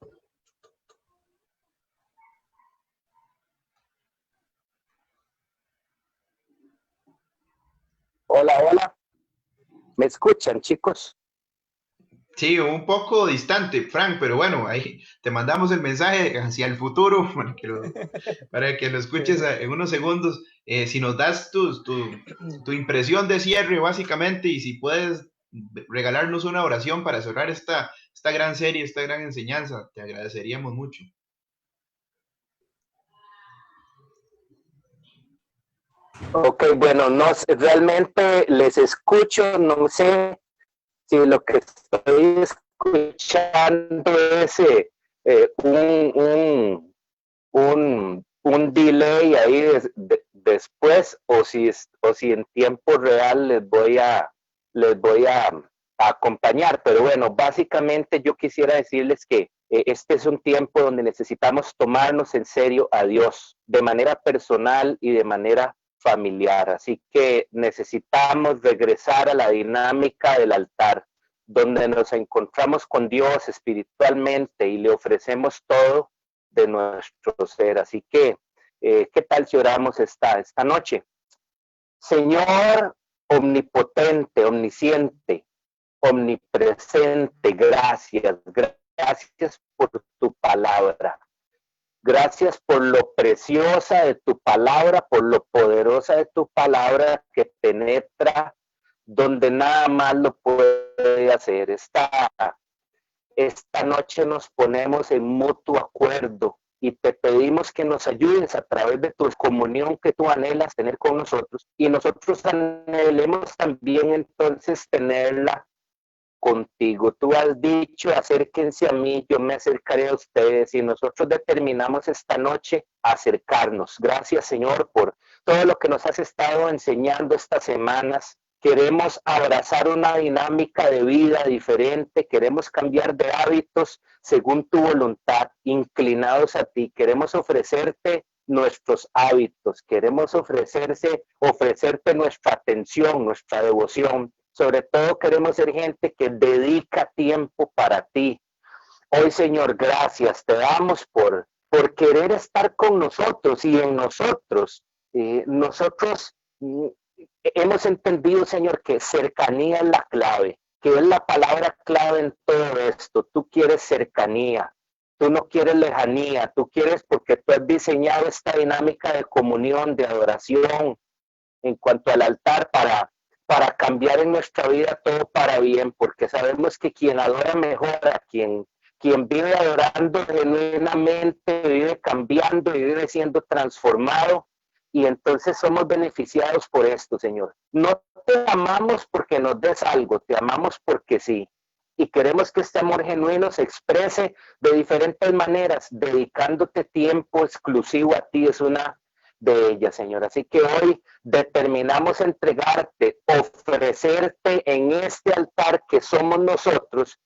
Hola, hola. ¿Me escuchan, chicos? Sí, un poco distante, Frank, pero bueno, ahí te mandamos el mensaje hacia el futuro para que lo escuches en unos segundos. Si nos das tu impresión de cierre, básicamente, y si puedes regalarnos una oración para cerrar esta gran serie, esta gran enseñanza, te agradeceríamos mucho. Ok, bueno, no sé, realmente les escucho, no sé si lo que estoy escuchando es un delay ahí después o si en tiempo real les voy a acompañar, pero bueno, básicamente yo quisiera decirles que este es un tiempo donde necesitamos tomarnos en serio a Dios de manera personal y de manera familiar, así que necesitamos regresar a la dinámica del altar, donde nos encontramos con Dios espiritualmente y le ofrecemos todo de nuestro ser. Así que, ¿qué tal si oramos esta noche? Señor omnipotente, omnisciente, omnipresente, gracias gracias por tu palabra. Gracias por lo preciosa de tu palabra, por lo poderosa de tu palabra que penetra donde nada más lo puede hacer. Esta noche nos ponemos en mutuo acuerdo y te pedimos que nos ayudes a través de tu comunión que tú anhelas tener con nosotros, y nosotros anhelemos también entonces tenerla contigo. Tú has dicho, acérquense a mí, yo me acercaré a ustedes, y nosotros determinamos esta noche acercarnos. Gracias, Señor, por todo lo que nos has estado enseñando estas semanas. Queremos abrazar una dinámica de vida diferente, queremos cambiar de hábitos según tu voluntad, inclinados a ti. Queremos ofrecerte nuestros hábitos, queremos ofrecerte nuestra atención, nuestra devoción. Sobre todo queremos ser gente que dedica tiempo para ti. Hoy, Señor, gracias te damos por querer estar con nosotros y en nosotros. Nosotros hemos entendido, Señor, que cercanía es la clave, que es la palabra clave en todo esto. Tú quieres cercanía, tú no quieres lejanía, tú quieres, porque tú has diseñado esta dinámica de comunión, de adoración en cuanto al altar para cambiar en nuestra vida todo para bien, porque sabemos que quien adora mejora, quien vive adorando genuinamente, vive cambiando y vive siendo transformado, y entonces somos beneficiados por esto, Señor. No te amamos porque nos des algo, te amamos porque sí. Y queremos que este amor genuino se exprese de diferentes maneras, dedicándote tiempo exclusivo a ti, es una de ellas, Señor. Así que hoy determinamos entregarte, ofrecerte en este altar que somos nosotros,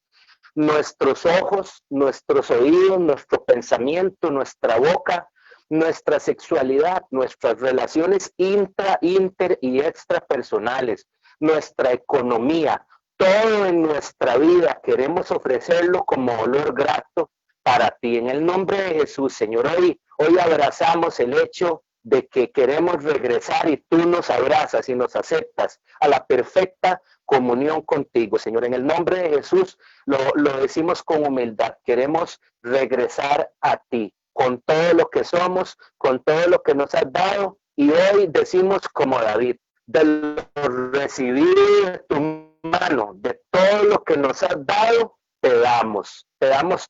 nuestros ojos, nuestros oídos, nuestro pensamiento, nuestra boca, nuestra sexualidad, nuestras relaciones inter y extrapersonales, nuestra economía, todo en nuestra vida queremos ofrecerlo como olor grato para ti. En el nombre de Jesús, Señor, hoy abrazamos el hecho de que queremos regresar, y tú nos abrazas y nos aceptas a la perfecta comunión contigo, Señor. En el nombre de Jesús lo decimos con humildad. Queremos regresar a ti con todo lo que somos, con todo lo que nos has dado, y hoy decimos como David: de lo recibido de tu mano, de todo lo que nos has dado, te damos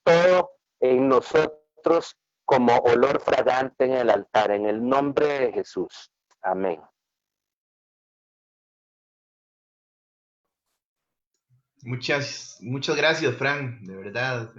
todo en nosotros como olor fragante en el altar, en el nombre de Jesús. Amén. Muchas gracias, Fran, de verdad.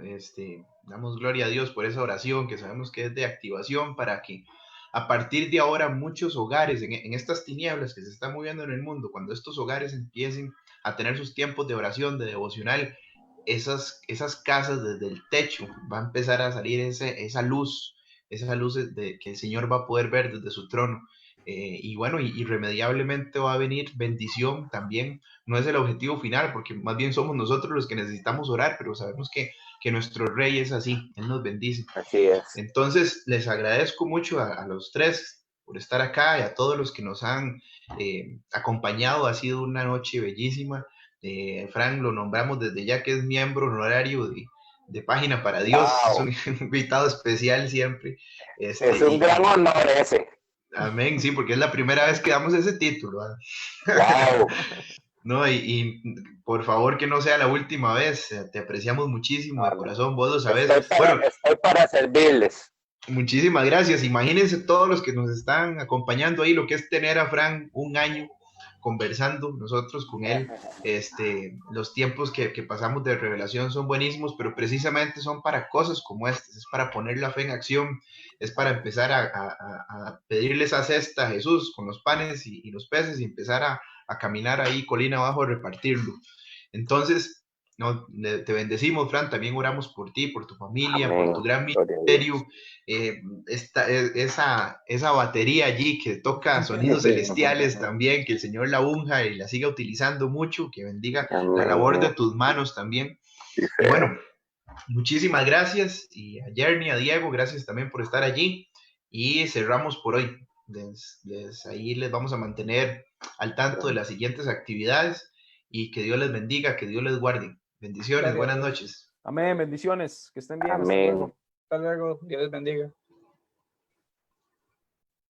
Damos gloria a Dios por esa oración que sabemos que es de activación para que a partir de ahora muchos hogares en estas tinieblas que se están moviendo en el mundo, cuando estos hogares empiecen a tener sus tiempos de oración, de devocional, esas casas desde el techo va a empezar a salir esa luz que el Señor va a poder ver desde su trono. Y bueno, irremediablemente va a venir bendición también. No es el objetivo final, porque más bien somos nosotros los que necesitamos orar, pero sabemos que nuestro Rey es así, Él nos bendice. Así es. Entonces, les agradezco mucho a los tres por estar acá, y a todos los que nos han acompañado. Ha sido una noche bellísima. Fran lo nombramos desde ya que es miembro honorario de Página para Dios. Wow. Es un invitado especial siempre. Es un gran honor ese. Amén, sí, porque es la primera vez que damos ese título. Wow. No, y por favor que no sea la última vez. Te apreciamos muchísimo de corazón, vos lo sabés. Estoy para servirles. Muchísimas gracias. Imagínense todos los que nos están acompañando ahí, lo que es tener a Fran un año conversando nosotros con él. Los tiempos que pasamos de revelación son buenísimos, pero precisamente son para cosas como estas. Es para poner la fe en acción, es para empezar a pedirle esa cesta a Jesús con los panes y los peces, y empezar a caminar ahí colina abajo a repartirlo. Entonces, no, te bendecimos, Fran. También oramos por ti, por tu familia, amén, por tu gran ministerio. Esa batería allí que toca sonidos celestiales también, que el Señor la unja y la siga utilizando mucho, que bendiga amén, la labor de tus manos también. Y bueno, muchísimas gracias, y a Jeremy, a Diego, gracias también por estar allí, y cerramos por hoy. Ahí les vamos a mantener al tanto de las siguientes actividades, y que Dios les bendiga, que Dios les guarde. Bendiciones, gracias. Buenas noches. Amén, bendiciones, que estén bien. Hasta Amén. luego. Hasta luego. Dios les bendiga.